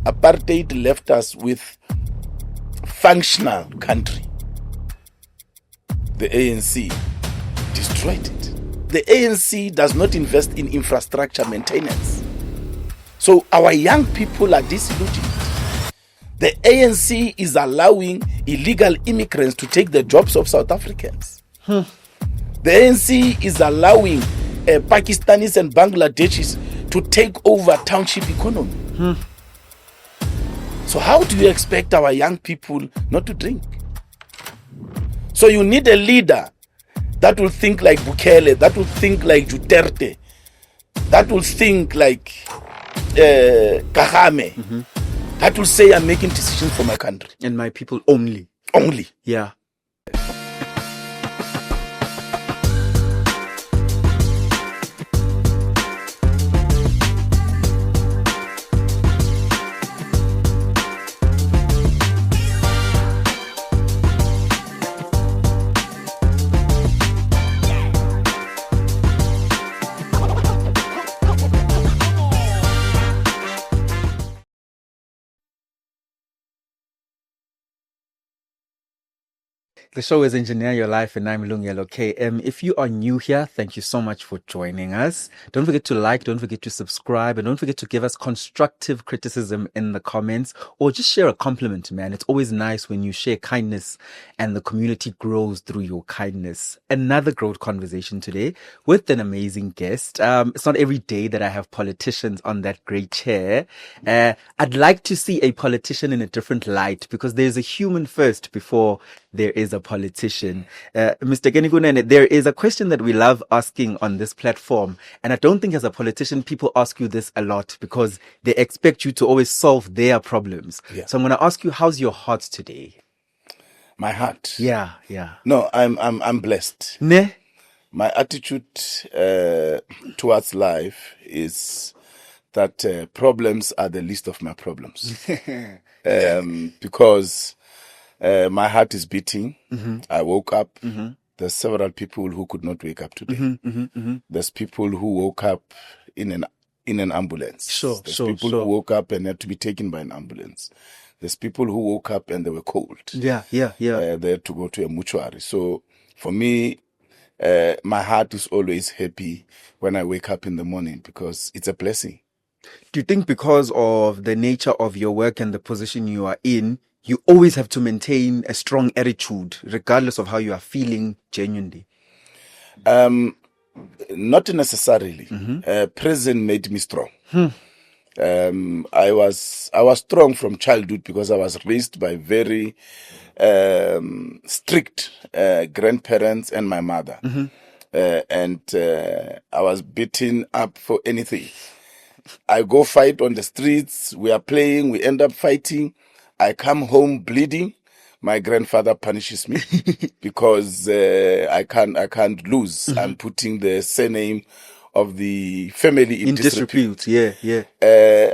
Apartheid left us with functional country. The ANC destroyed it. The ANC does not invest in infrastructure maintenance. So our young people are disillusioned. The ANC is allowing illegal immigrants to take the jobs of South Africans. The ANC is allowing Pakistanis and Bangladeshis to take over township economy. So how do you expect our young people not to drink? So you need a leader that will think like Bukele, that will think like Duterte, that will think like Kagame, that will say, I'm making decisions for my country. And my people only. Only. Yeah. The show is Engineer Your Life, and I'm Lungelo KM. If you are new here, thank you so much for joining us. Don't forget to like, don't forget to subscribe, and don't forget to give us constructive criticism in the comments, or just share a compliment, man. It's always nice when you share kindness and the community grows through your kindness. Another growth conversation today with an amazing guest. It's not every day that I have politicians on that great chair. I'd like to see a politician in a different light, because there's a human first before there is a politician. Mr. Kunene, there is a question that we love asking on this platform. And I don't think as a politician, people ask you this a lot because they expect you to always solve their problems. Yeah. So I'm going to ask you, how's your heart today? My heart? Yeah. No, I'm blessed. Ne? My attitude towards life is that problems are the least of my problems. Because my heart is beating. I woke up. There's several people who could not wake up today. There's people who woke up in an ambulance. There's people who woke up and had to be taken by an ambulance. There's people who woke up and they were cold. Yeah. They had to go to a mortuary. So for me, my heart is always happy when I wake up in the morning, because it's a blessing. Do you think because of the nature of your work and the position you are in, you always have to maintain a strong attitude, regardless of how you are feeling genuinely? Not necessarily. Prison made me strong. I was strong from childhood because I was raised by very strict grandparents and my mother. And I was beaten up for anything. I go fight on the streets. We are playing. We end up fighting. I come home bleeding. My grandfather punishes me because I can't lose. I'm putting the surname of the family in disrepute. Yeah.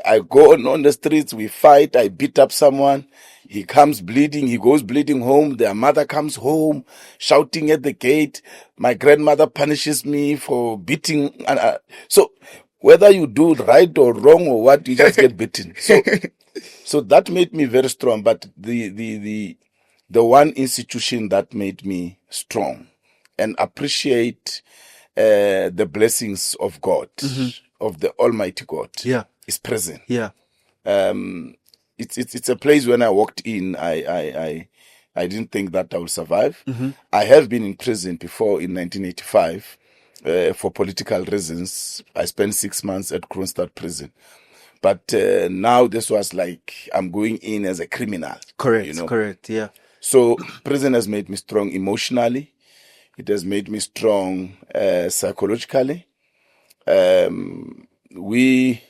I go on the streets. We fight. I beat up someone. He comes bleeding. He goes bleeding home. Their mother comes home shouting at the gate. My grandmother punishes me for beating. So whether you do right or wrong or what, you just get beaten. So that made me very strong. But the one institution that made me strong and appreciate the blessings of God, of the Almighty God, is prison. Yeah. It's a place when I walked in, I didn't think that I would survive. I have been in prison before in 1985 for political reasons. I spent 6 months at Kronstadt prison. But now this was like I'm going in as a criminal. Correct, correct, yeah. So prison has made me strong emotionally. It has made me strong psychologically. We,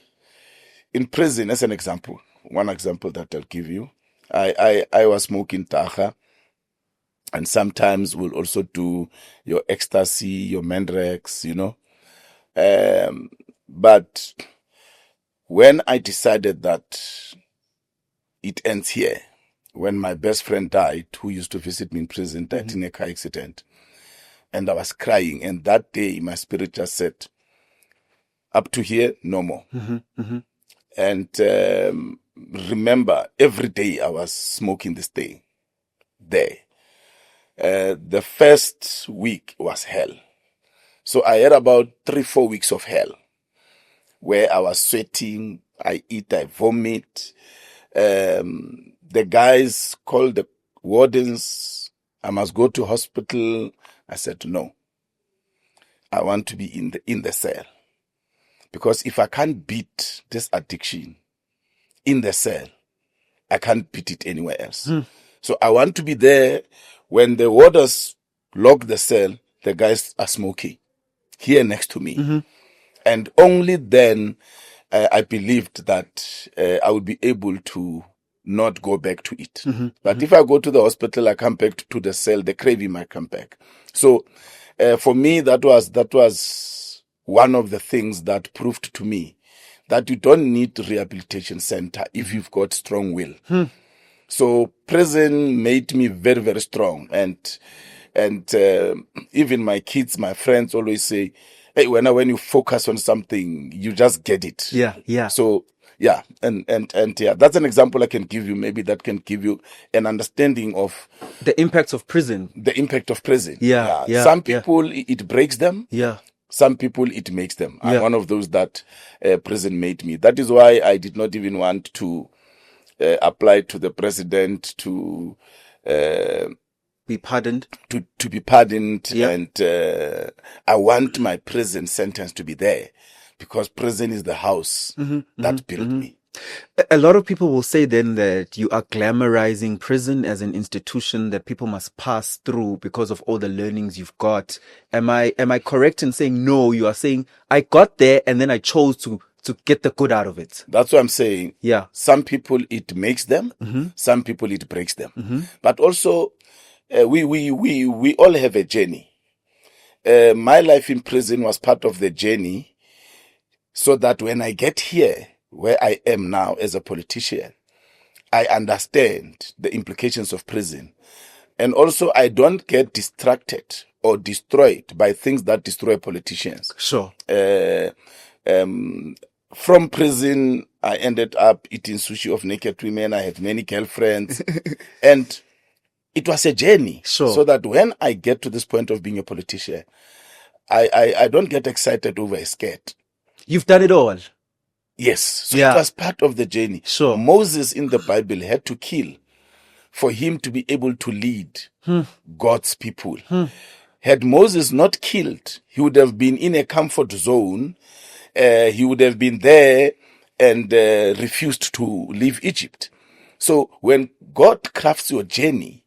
in prison, as an example, one example that I'll give you, I was smoking taha, and sometimes we'll also do your ecstasy, your mandrax, but when I decided that it ends here, when my best friend died, who used to visit me in prison, died in a car accident, and I was crying, and that day my spirit just said, up to here, no more. And remember every day I was smoking this thing there. The first week was hell. So I had about 3-4 weeks of hell where I was sweating, I eat, I vomit. The guys called the wardens, I must go to hospital. I said, no, I want to be in the cell. Because if I can't beat this addiction in the cell, I can't beat it anywhere else. So I want to be there when the warders lock the cell, the guys are smoking here next to me. And only then I believed that I would be able to not go back to it. But if I go to the hospital, I come back to the cell, the craving might come back. So for me, that was one of the things that proved to me that you don't need rehabilitation center if you've got strong will. So prison made me very, very strong. And even my kids, my friends always say, hey, when you focus on something, you just get it. Yeah. So yeah, and yeah, that's an example I can give you. Maybe that can give you an understanding of the impacts of prison. The impact of prison. Yeah. Some people it breaks them. Yeah. Some people it makes them. I'm one of those that prison made me. That is why I did not even want to apply to the president to be pardoned. To be pardoned, and I want my prison sentence to be there, because prison is the house that built me. A lot of people will say then that you are glamorizing prison as an institution that people must pass through because of all the learnings you've got. Am I correct in saying no? You are saying I got there and then I chose to get the good out of it. That's what I'm saying. Yeah. Some people it makes them, some people it breaks them. But also we all have a journey. My life in prison was part of the journey, so that when I get here, where I am now as a politician, I understand the implications of prison. And also I don't get distracted or destroyed by things that destroy politicians. Sure. From prison, I ended up eating sushi of naked women. I had many girlfriends. And it was a journey. Sure. So that when I get to this point of being a politician, I don't get excited over a skirt. You've done it all. Yes. So it was part of the journey. Sure. Moses in the Bible had to kill for him to be able to lead God's people. Had Moses not killed, he would have been in a comfort zone. He would have been there and refused to leave Egypt. So when God crafts your journey,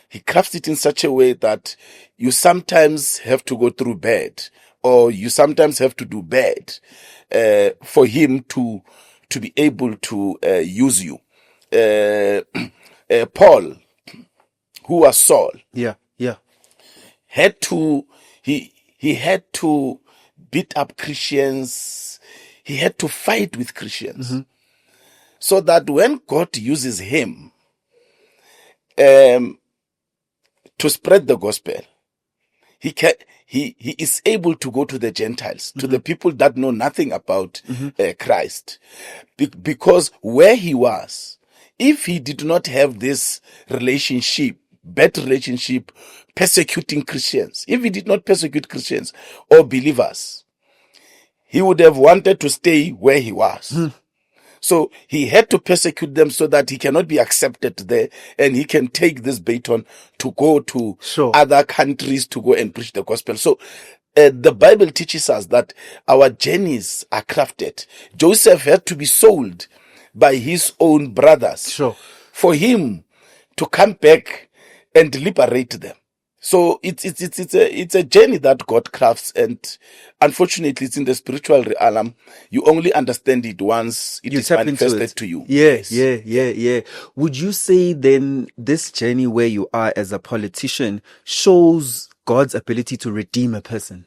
he crafts it in such a way that you sometimes have to go through bad, or you sometimes have to do bad for him to be able to use you. Paul, who was Saul, had to he had to beat up Christians. He had to fight with Christians, so that when God uses him to spread the gospel, he is able to go to the Gentiles, to the people that know nothing about Christ, because where he was, if he did not have this relationship, bad relationship, persecuting Christians, if he did not persecute Christians or believers, he would have wanted to stay where he was. So he had to persecute them so that he cannot be accepted there, and he can take this baton to go to other countries to go and preach the gospel. So the Bible teaches us that our journeys are crafted. Joseph had to be sold by his own brothers for him to come back and liberate them. So it's a journey that God crafts, and unfortunately, it's in the spiritual realm. You only understand it once it is manifested to you. Yes. Yeah. Would you say then this journey where you are as a politician shows God's ability to redeem a person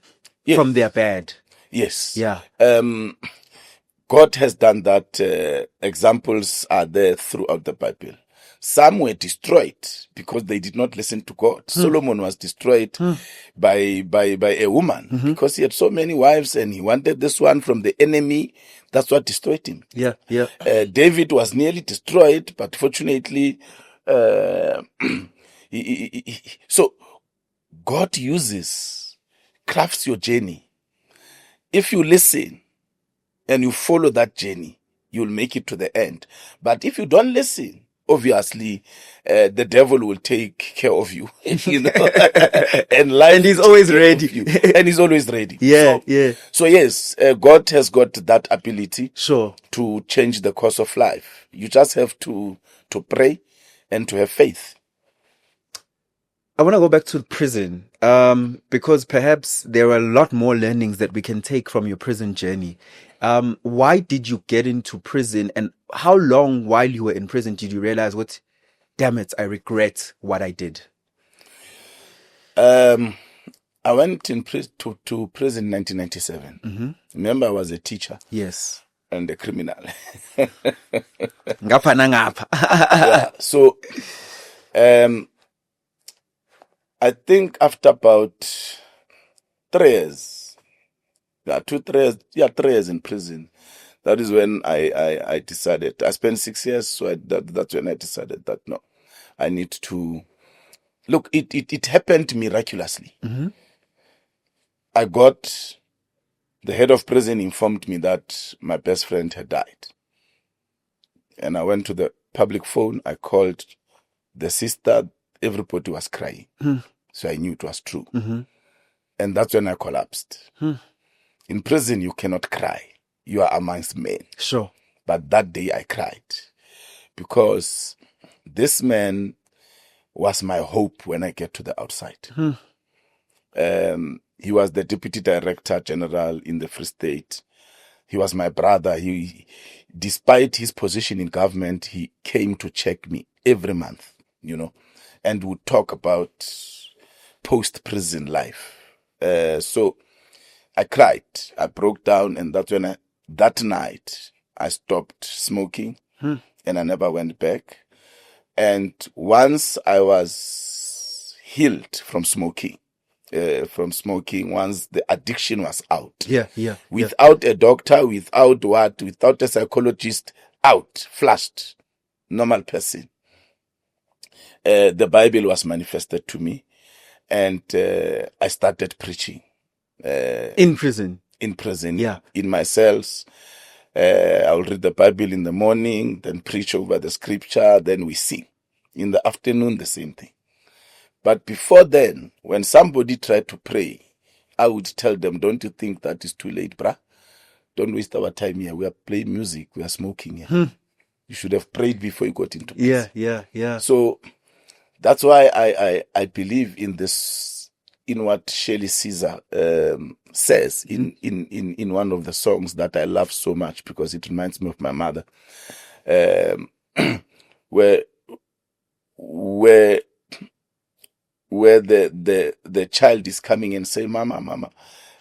from their bad? Yes. Yeah. God has done that. Examples are there throughout the Bible. Some were destroyed because they did not listen to God. Solomon was destroyed by a woman because he had so many wives and he wanted this one from the enemy. That's what destroyed him. Yeah, yeah. David was nearly destroyed, but fortunately, so God crafts your journey. If you listen and you follow that journey, you'll make it to the end. But if you don't listen, obviously, the devil will take care of you, you know, and life. And he's always ready. And he's always ready. Yeah, yeah. So yes, God has got that ability Sure. to change the course of life. You just have to pray and to have faith. I want to go back to prison, because perhaps there are a lot more learnings that we can take from your prison journey. Why did you get into prison, and how long while you were in prison did you realize, damn it, I regret what I did? I went to prison in 1997. Remember, I was a teacher. Yes. And a criminal. Ngapha na ngapha. Yeah, so, I think after about 3 years, 3 years in prison, that is when I decided. I spent 6 years, so that's when I decided that no, I need to look. It happened miraculously. I got the head of prison informed me that my best friend had died, and I went to the public phone. I called the sister. Everybody was crying. So I knew it was true. And that's when I collapsed. In prison, you cannot cry. You are amongst men. Sure. But that day I cried because this man was my hope when I get to the outside. He was the deputy director general in the Free State. He was my brother. Despite his position in government, he came to check me every month, you know, and would talk about post-prison life. So I cried. I broke down, and that's when that night I stopped smoking, and I never went back. And once I was healed from smoking, once the addiction was out. Without a doctor, without a psychologist, out, flushed, normal person. The Bible was manifested to me, and I started preaching. In prison? In prison, yeah. In my cells. I'll read the Bible in the morning, then preach over the scripture, then we sing. In the afternoon, the same thing. But before then, when somebody tried to pray, I would tell them, don't you think that is too late, bruh? Don't waste our time here. We are playing music. We are smoking here. You should have prayed before you got into prison. Yeah. So that's why I believe in this, in what Shelley Caesar says in one of the songs that I love so much because it reminds me of my mother, where the child is coming and say, Mama,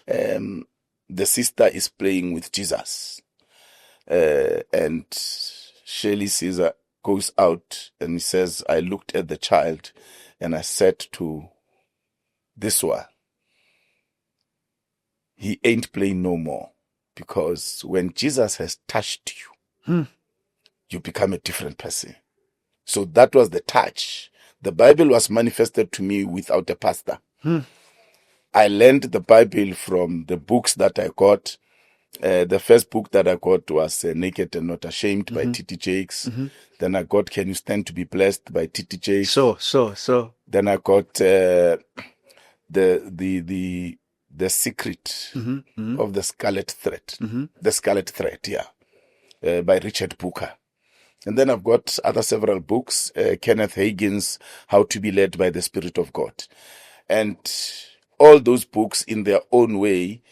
the sister is playing with Jesus. And Shelley Caesar goes out and he says, I looked at the child and I said to this one, he ain't playing no more, because when Jesus has touched you, you become a different person. So that was the touch. The Bible was manifested to me without a pastor. I learned the Bible from the books that I got. The first book that I got was Naked and Not Ashamed by T.T. Jakes. Then I got Can You Stand to Be Blessed by T.T. Jakes. So. Then I got the Secret of the Scarlet Thread. The Scarlet Thread, by Richard Booker. And then I've got several books, Kenneth Hagin's How to Be Led by the Spirit of God. And all those books in their own way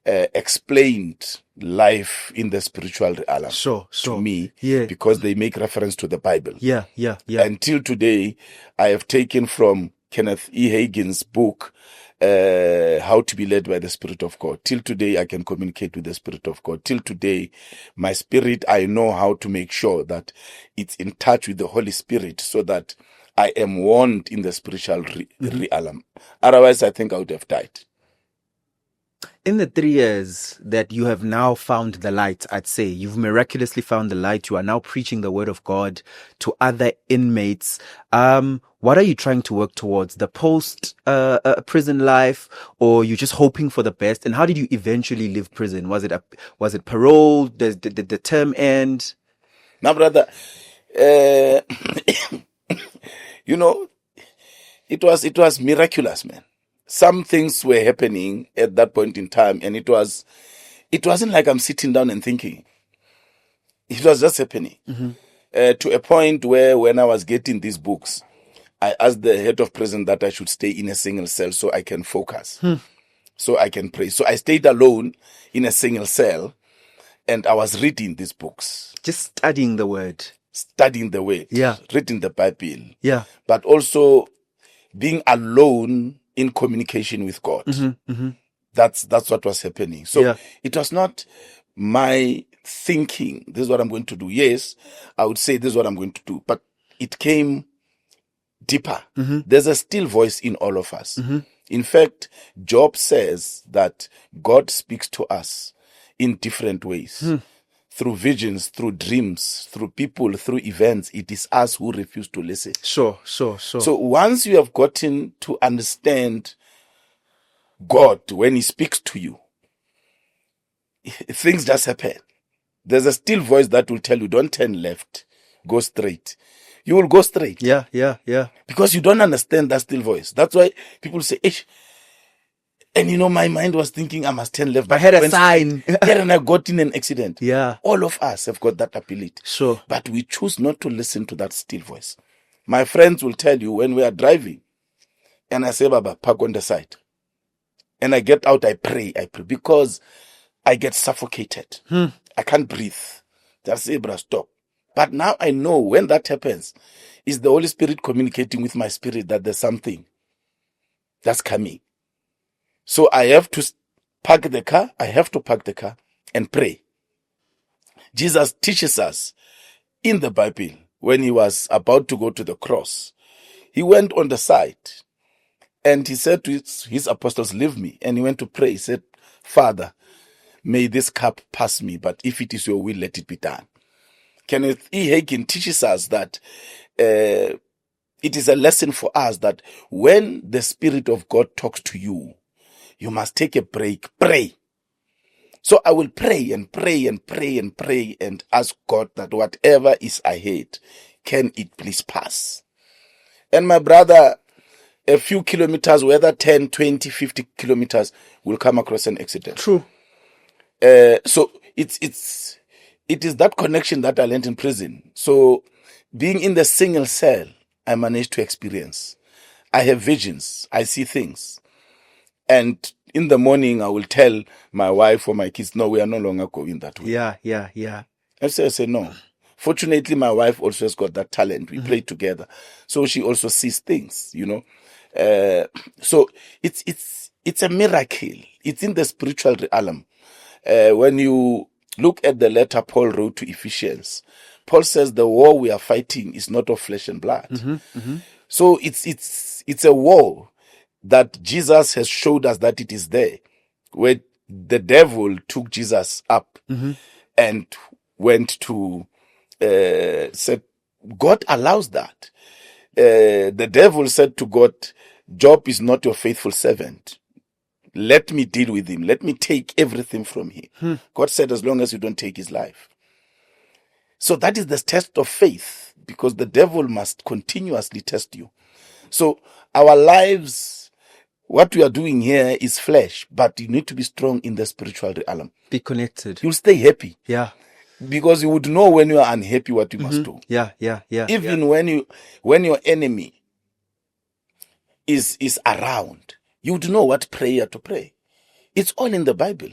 explained life in the spiritual realm to me, because they make reference to the Bible. Yeah. Until today, I have taken from Kenneth E. Hagin's book how to be led by the Spirit of God. Till today, I can communicate with the Spirit of God. Till today, my spirit, I know how to make sure that it's in touch with the Holy Spirit so that I am warned in the spiritual realm. Otherwise, I think I would have died. In the 3 years that you have now found the light, I'd say you've miraculously found the light. You are now preaching the word of God to other inmates. What are you trying to work towards? The post prison life, or you just hoping for the best? And how did you eventually leave prison? Was it parole? Did the term end? Now, brother, you know, it was miraculous, man. Some things were happening at that point in time, and it wasn't like I'm sitting down and thinking. It was just happening. To a point where when I was getting these books, I asked the head of prison that I should stay in a single cell so I can focus, so I can pray. So I stayed alone in a single cell, and I was reading these books. Just studying the word. Studying the word. Yeah. Reading the Bible. Yeah. But also being alone in communication with God. That's what was happening. So it was not my thinking, this is what I'm going to do. Yes, I would say this is what I'm going to do. But it came deeper. There's a still voice in all of us. In fact, Job says that God speaks to us in different ways. Through visions, through dreams, through people, through events. It is us who refuse to listen. Sure. So once you have gotten to understand God when he speaks to you, things just happen. There's a still voice that will tell you, don't turn left, go straight. You will go straight. Yeah. Because you don't understand that still voice. That's why people say, Ish. And my mind was thinking I must turn left. I had a sign. And I got in an accident. Yeah. All of us have got that ability. Sure. But we choose not to listen to that still voice. My friends will tell you when we are driving and I say, Baba, park on the side. And I get out, I pray because I get suffocated. I can't breathe. Just say, bro, stop. But now I know when that happens, it's the Holy Spirit communicating with my spirit that there's something that's coming. So I have to park the car. I have to park the car and pray. Jesus teaches us in the Bible when he was about to go to the cross. He went on the side and he said to his apostles, leave me. And he went to pray. He said, Father, may this cup pass me, but if it is your will, let it be done. Kenneth E. Hagin teaches us that it is a lesson for us that when the Spirit of God talks to you, you must take a break, pray. So I will pray and pray and pray and pray and ask God that whatever is ahead, can it please pass? And my brother, a few kilometers, whether 10, 20, 50 kilometers, will come across an accident. True. So it is that connection that I learned in prison. So being in the single cell, I managed to experience. I have visions. I see things. And in the morning, I will tell my wife or my kids, no, we are no longer going that way. Yeah. I say, no. Fortunately, my wife also has got that talent. We pray together. So she also sees things, So it's a miracle. It's in the spiritual realm. When you look at the letter Paul wrote to Ephesians, Paul says the war we are fighting is not of flesh and blood. So it's a war that Jesus has showed us that it is there, where the devil took Jesus up and went to said, God allows that. The devil said to God, Job is not your faithful servant. Let me deal with him. Let me take everything from him. God said, as long as you don't take his life. So that is the test of faith, because the devil must continuously test you. So our lives, what we are doing here is flesh, but you need to be strong in the spiritual realm. Be connected. You'll stay happy. Yeah. Because you would know when you are unhappy what you must do. Yeah. Even when your enemy is around, you would know what prayer to pray. It's all in the Bible.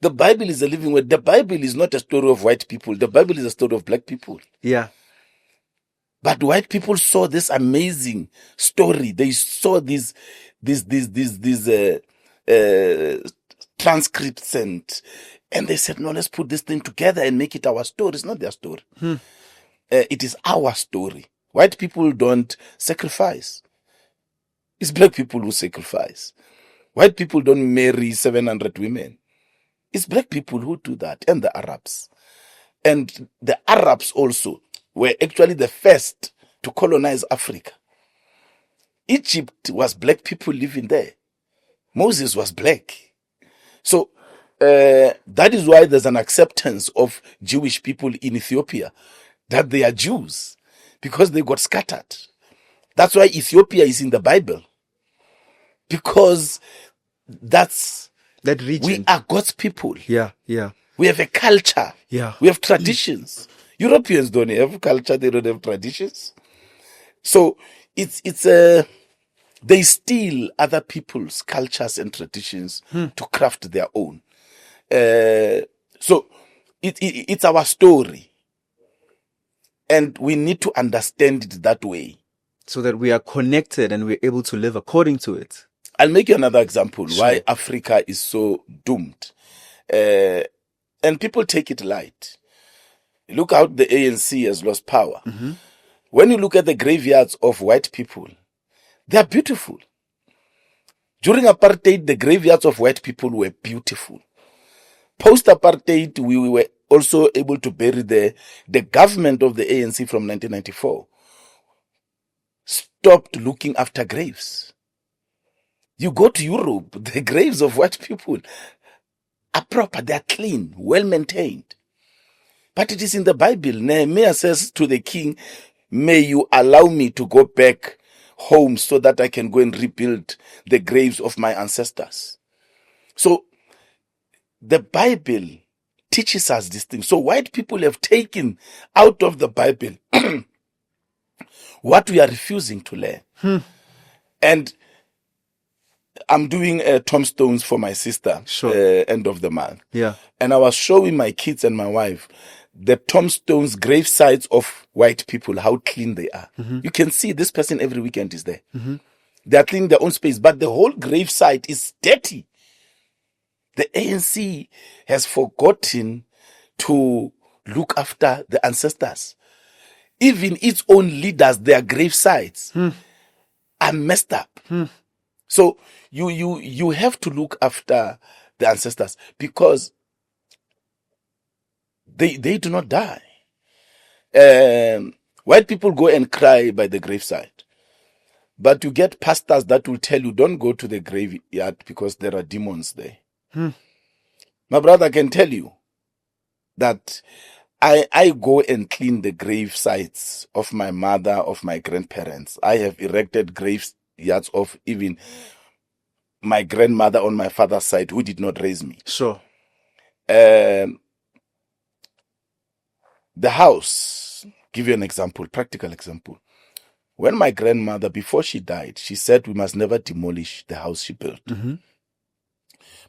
The Bible is a living word. The Bible is not a story of white people. The Bible is a story of black people. Yeah. But white people saw this amazing story. They saw these transcripts and they said, no, let's put this thing together and make it our story. It's not their story. It is our story. White people don't sacrifice. It's black people who sacrifice. White people don't marry 700 women. It's black people who do that, and the Arabs. And the Arabs also were actually the first to colonize Africa. Egypt was black people living there. Moses was black. So that is why there's an acceptance of Jewish people in Ethiopia, that they are Jews, because they got scattered. That's why Ethiopia is in the Bible, because that's that region. We are God's people. Yeah, yeah. We have a culture. Yeah. We have traditions. Europeans don't have culture. They don't have traditions. So they steal other people's cultures and traditions to craft their own. So it's our story. And we need to understand it that way. So that we are connected and we're able to live according to it. I'll make you another example Sure. why Africa is so doomed. And people take it light. Look how the ANC has lost power. Mm-hmm. When you look at the graveyards of white people, they are beautiful. During apartheid, the graveyards of white people were beautiful. Post-apartheid, we were also able to bury the government of the ANC from 1994 stopped looking after graves. You go to Europe, the graves of white people are proper, they are clean, well maintained. But it is in the Bible. Nehemiah says to the king, may you allow me to go back home so that I can go and rebuild the graves of my ancestors. So the Bible teaches us these things. So white people have taken out of the Bible what we are refusing to learn. And I'm doing tombstones for my sister, Sure. End of the month. Yeah. And I was showing my kids and my wife the tombstones, grave sites of white people, how clean they are. Mm-hmm. You can see this person every weekend is there. Mm-hmm. They are cleaning their own space, but the whole grave site is dirty. The ANC has forgotten to look after the ancestors. Even its own leaders, their grave sites are messed up. So you have to look after the ancestors, because they do not die. White people go and cry by the graveside, but you get pastors that will tell you, don't go to the graveyard because there are demons there. My brother can tell you that I go and clean the grave sites of my mother, of my grandparents. I have erected graveyards of even my grandmother on my father's side who did not raise me. Sure. The house, give you an example, practical example. When my grandmother, before she died, she said we must never demolish the house she built. Mm-hmm.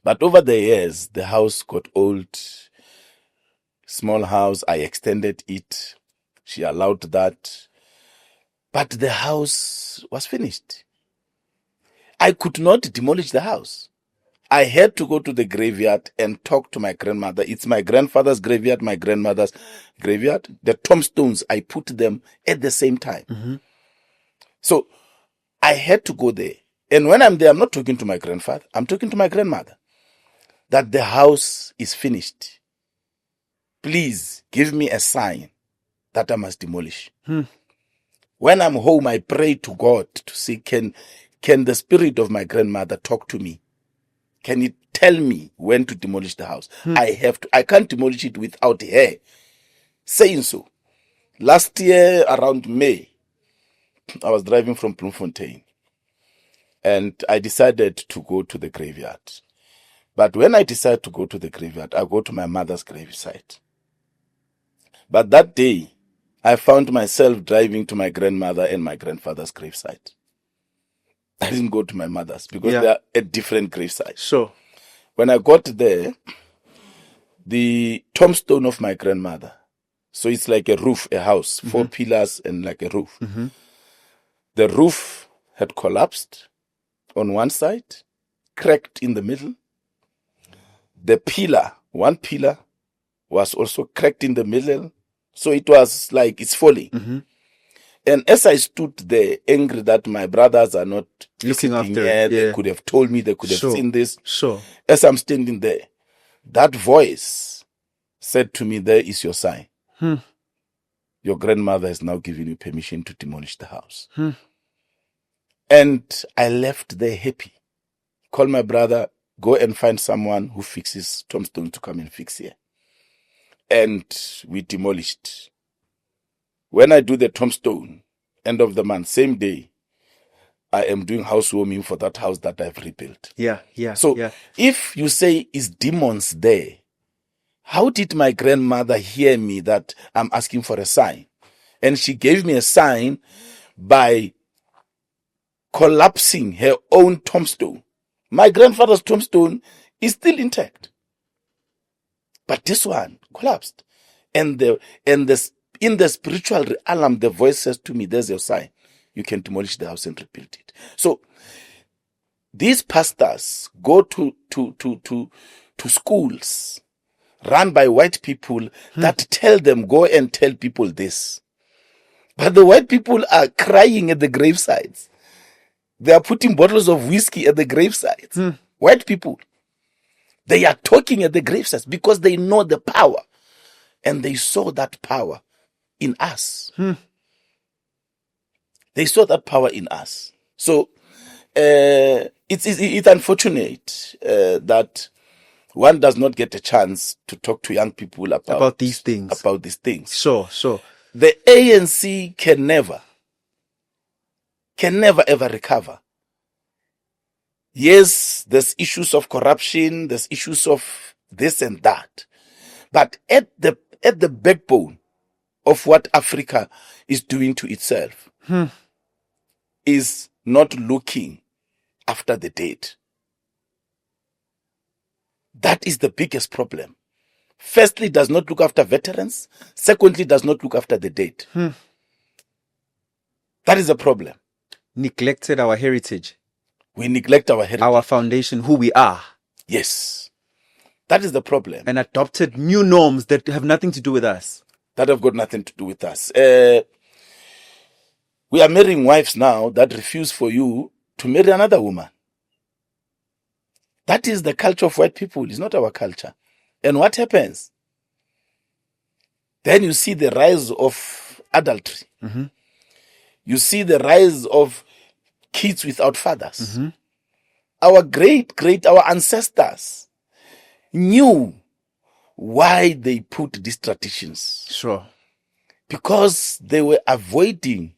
But over the years, the house got old, small house, I extended it. She allowed that. But the house was finished. I could not demolish the house. I had to go to the graveyard and talk to my grandmother. It's my grandfather's graveyard, my grandmother's graveyard. The tombstones, I put them at the same time. Mm-hmm. So I had to go there. And when I'm there, I'm not talking to my grandfather. I'm talking to my grandmother. That the house is finished. Please give me a sign that I must demolish. When I'm home, I pray to God to see, can the spirit of my grandmother talk to me? Can he tell me when to demolish the house? I can't demolish it without her saying so. Last year, around May, I was driving from Bloemfontein and I decided to go to the graveyard. But when I decide to go to the graveyard, I go to my mother's gravesite. But that day, I found myself driving to my grandmother and my grandfather's gravesite. I didn't go to my mother's because they are at different gravesites. Sure. When I got there, the tombstone of my grandmother So it's like a roof, a house, 4 pillars and like a roof. The roof had collapsed on one side, cracked in the middle. The pillar, one pillar, was also cracked in the middle. So it was like it's falling. And as I stood there, angry that my brothers are not Looking after it, they could have told me, they could have seen this. Sure. As I'm standing there, that voice said to me, there is your sign. Your grandmother has now given you permission to demolish the house. And I left there happy. Call my brother, go and find someone who fixes tombstone to come and fix here. And we demolished. When I do the tombstone, end of the month, same day, I am doing housewarming for that house that I've rebuilt. So if you say, is demons there? How did my grandmother hear me that I'm asking for a sign? And she gave me a sign by collapsing her own tombstone. My grandfather's tombstone is still intact. But this one collapsed. And in the spiritual realm, the voice says to me, there's your sign. You can demolish the house and rebuild it. So these pastors go to schools run by white people that tell them, go and tell people this. But the white people are crying at the gravesides. They are putting bottles of whiskey at the gravesides. White people. They are talking at the gravesides because they know the power. And they saw that power in us. They saw that power in us. So it's unfortunate that one does not get a chance to talk to young people about these things. Sure. The ANC can never ever recover. Yes, there's issues of corruption, there's issues of this and that. But at the backbone of what Africa is doing to itself is not looking after the dead. That is the biggest problem. Firstly, does not look after veterans. Secondly, does not look after the dead. That is a problem. Neglected our heritage. We neglect our heritage. Our foundation, who we are. Yes. That is the problem. And adopted new norms that have nothing to do with us. That have got nothing to do with us. We are marrying wives now that refuse for you to marry another woman. That is the culture of white people. It's not our culture. And what happens? Then you see the rise of adultery. You see the rise of kids without fathers. Our our ancestors knew why they put these traditions. Sure. Because they were avoiding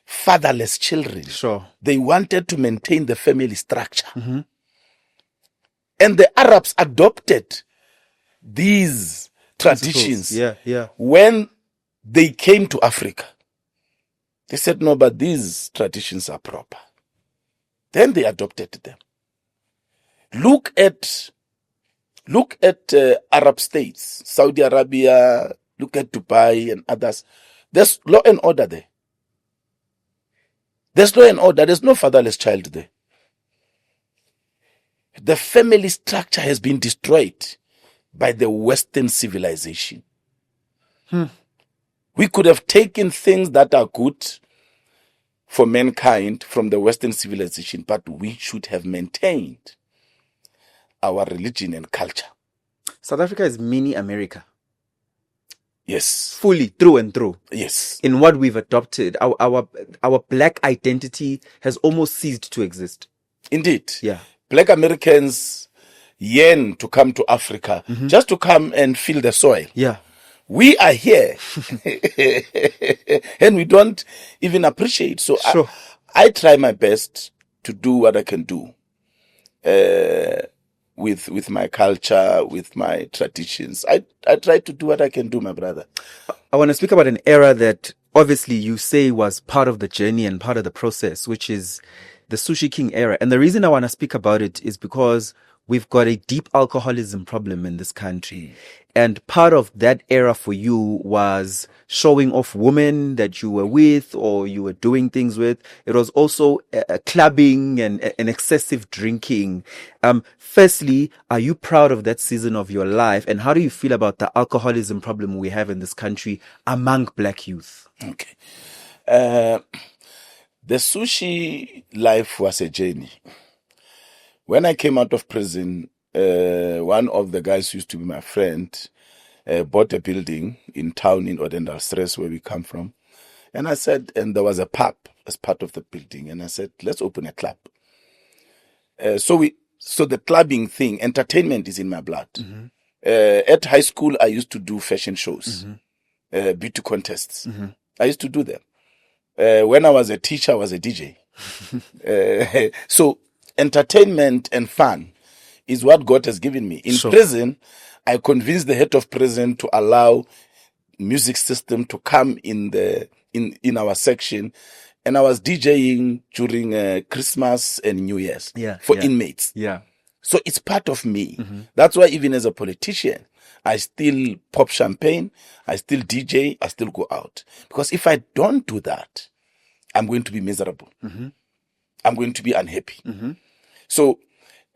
fatherless children. Sure. They wanted to maintain the family structure. And the Arabs adopted these traditions when they came to Africa. They said, no, but these traditions are proper. Then they adopted them. Look at Arab states, Saudi Arabia, look at Dubai and others. There's law and order there. There's law and order. There's no fatherless child there. The family structure has been destroyed by the Western civilization. We could have taken things that are good for mankind from the Western civilization, but we should have maintained our religion and culture. South Africa is mini America. Yes. Fully, through and through. Yes. In what we've adopted, our black identity has almost ceased to exist. Indeed. Yeah. Black Americans yearn to come to Africa just to come and feel the soil. Yeah. We are here and we don't even appreciate. So sure. I try my best to do what I can do with my culture, with my traditions. I try to do what I can do, my brother. I want to speak about an era that obviously you say was part of the journey and part of the process, which is the Sushi King era. And the reason I want to speak about it is because we've got a deep alcoholism problem in this country. And part of that era for you was showing off women that you were with or you were doing things with. It was also clubbing and excessive drinking. Firstly, are you proud of that season of your life? And how do you feel about the alcoholism problem we have in this country among black youth? Okay. The sushi life was a journey. When I came out of prison, one of the guys who used to be my friend bought a building in town in Odendal Stress, where we come from. And I said, and there was a pub as part of the building. And I said, let's open a club. So the clubbing thing, entertainment is in my blood. Mm-hmm. At high school, I used to do fashion shows, beauty contests. Mm-hmm. I used to do them. When I was a teacher, I was a DJ. So entertainment and fun is what God has given me. In prison, I convinced the head of prison to allow music system to come in in our section, and I was DJing during Christmas and New Year's for inmates. Yeah. So it's part of me. Mm-hmm. That's why even as a politician, I still pop champagne, I still DJ, I still go out. Because if I don't do that, I'm going to be miserable. Mm-hmm. I'm going to be unhappy. Mm-hmm. So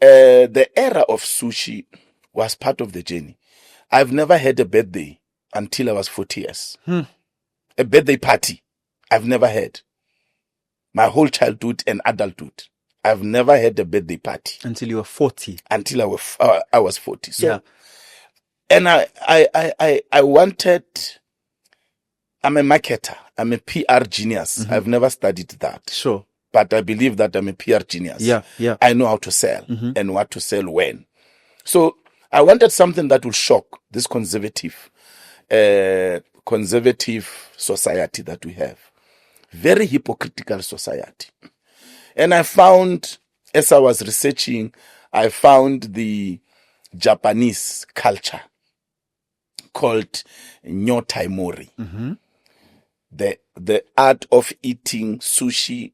the era of sushi was part of the journey. I've never had a birthday until I was 40 years. A birthday party, I've never had. My whole childhood and adulthood, I've never had a birthday party. Until you were 40? Until I was 40. So, and I wanted, I'm a marketer. I'm a PR genius. Mm-hmm. I've never studied that. Sure. But I believe that I'm a PR genius. Yeah. I know how to sell and what to sell when. So I wanted something that will shock this conservative society that we have. Very hypocritical society. And I found, as I was researching, I found the Japanese culture called nyotai mori. Mm-hmm. The art of eating sushi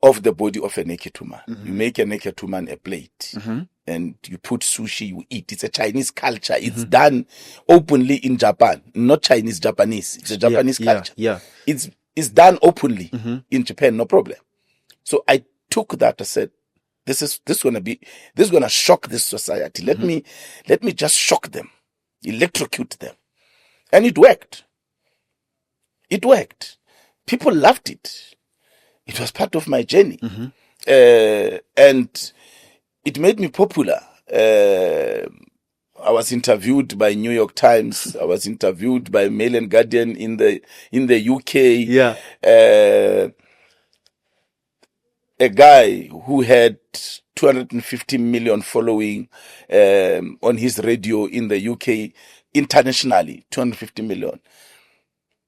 of the body of a naked woman. Mm-hmm. You make a naked woman a plate and you put sushi, you eat. It's a Chinese culture. It's done openly in Japan. Not Chinese, Japanese. It's a Japanese culture. Yeah. It's done openly in Japan, no problem. So I took that. I said, this is gonna shock this society. Let me just shock them, electrocute them. And it worked. It worked. People loved it. It was part of my journey. And it made me popular. I was interviewed by New York Times. I was interviewed by Mail and Guardian in the UK. Yeah. A guy who had 250 million following on his radio in the UK, internationally, 250 million,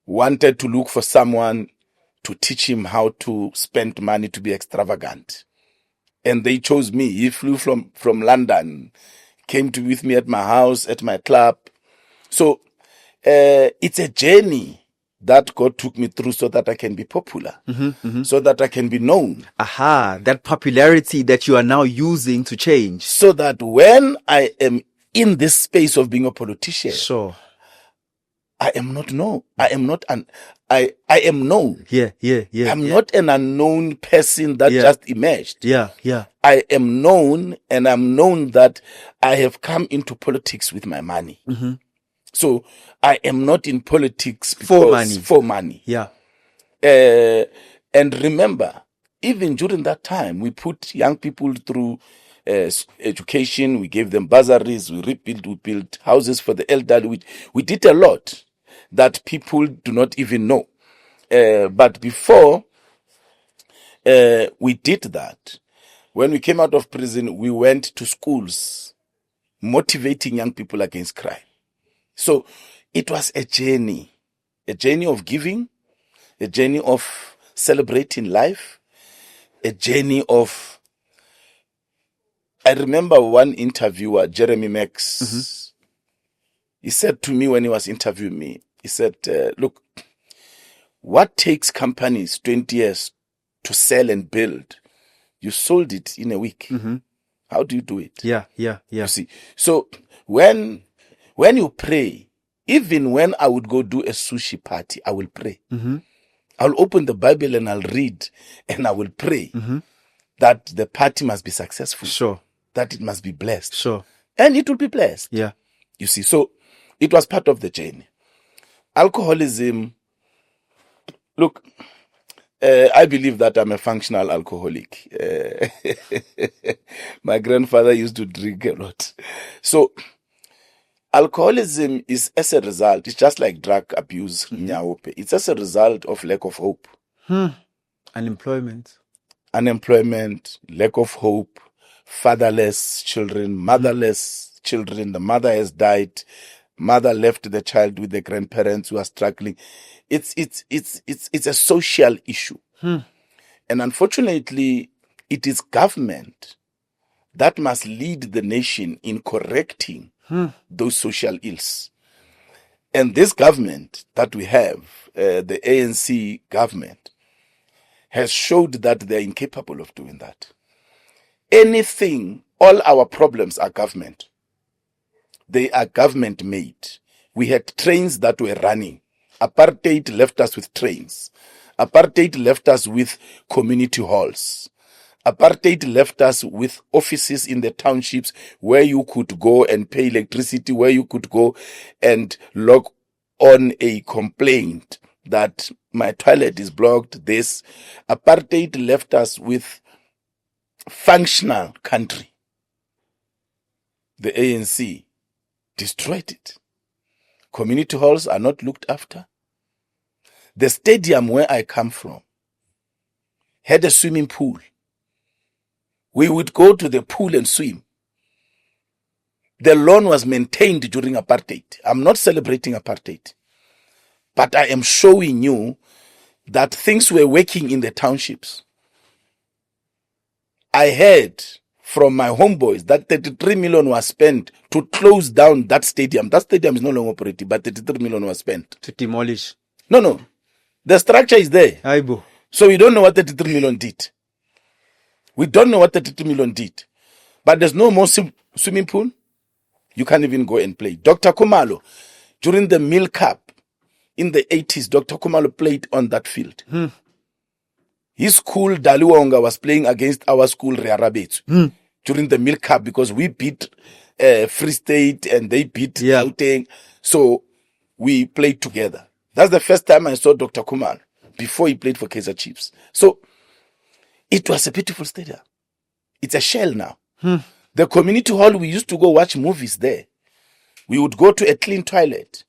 wanted to look for someone to teach him how to spend money to be extravagant. And they chose me. He flew from London, came to with me at my house, at my club. So it's a journey that God took me through so that I can be popular, so that I can be known. Aha, that popularity that you are now using to change. So that when I am in this space of being a politician, sure, I am not known. I am known. Yeah. I'm not an unknown person that just emerged. Yeah. I am known, and I'm known that I have come into politics with my money. So I am not in politics for money. Yeah. And remember, even during that time, we put young people through education. We gave them bursaries. We built houses for the elderly. We did a lot that people do not even know. But before we did that, when we came out of prison, we went to schools motivating young people against crime. So it was a journey of giving, a journey of celebrating life, a journey of... I remember one interviewer, Jeremy Max, he said to me when he was interviewing me, he said, look, what takes companies 20 years to sell and build? You sold it in a week. How do you do it? Yeah. You see, so when you pray, even when I would go do a sushi party, I will pray. I'll open the Bible and I'll read and I will pray that the party must be successful. Sure. That it must be blessed. Sure. And it will be blessed. Yeah. You see, so it was part of the journey. Alcoholism, look, I believe that I'm a functional alcoholic. My grandfather used to drink a lot. So alcoholism is as a result, it's just like drug abuse, nyaope. It's as a result of lack of hope. Unemployment, lack of hope, fatherless children, motherless children. The mother has died. Mother left the child with the grandparents who are struggling. It's a social issue. And unfortunately, it is government that must lead the nation in correcting those social ills. And this government that we have, the ANC government, has showed that they're incapable of doing that. All our problems are government. They are government made. We had trains that were running. Apartheid left us with trains. Apartheid left us with community halls. Apartheid left us with offices in the townships where you could go and pay electricity, where you could go and log on a complaint that my toilet is blocked. This apartheid left us with functional country. The ANC destroyed it. Community halls are not looked after. The stadium where I come from had a swimming pool. We would go to the pool and swim. The lawn was maintained during apartheid. I'm not celebrating apartheid, but I am showing you that things were working in the townships. I heard from my homeboys that 33 million was spent to close down that stadium. That stadium is no longer operating, but 33 million was spent. To demolish. No. The structure is there. Aibo. So we don't know what 33 million did. We don't know what 33 million did. But there's no more swimming pool. You can't even go and play. Dr. Kumalo, during the Mill Cup in the 80s, Dr. Kumalo played on that field. His school, Daliwonga, was playing against our school, Riarabetsu, during the Mill Cup because we beat Free State and they beat Gauteng. So we played together. That's the first time I saw Dr. Kumalo before he played for Kaizer Chiefs. So it was a beautiful stadium. It's a shell now. The community hall, we used to go watch movies there. We would go to a clean toilet.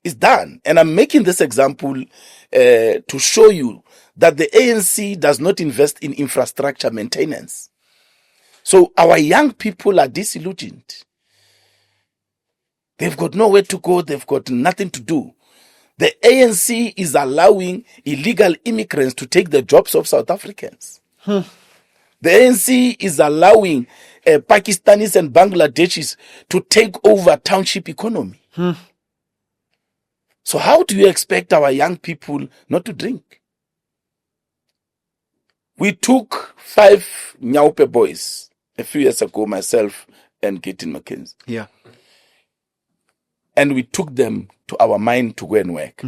It's done. And I'm making this example to show you that the ANC does not invest in infrastructure maintenance. So our young people are disillusioned. They've got nowhere to go. They've got nothing to do. The ANC is allowing illegal immigrants to take the jobs of South Africans. The ANC is allowing Pakistanis and Bangladeshis to take over township economy. So how do you expect our young people not to drink? We took 5 Nyaupe boys a few years ago, myself and Gideon McKenzie. Yeah. And we took them to our mine to go and work.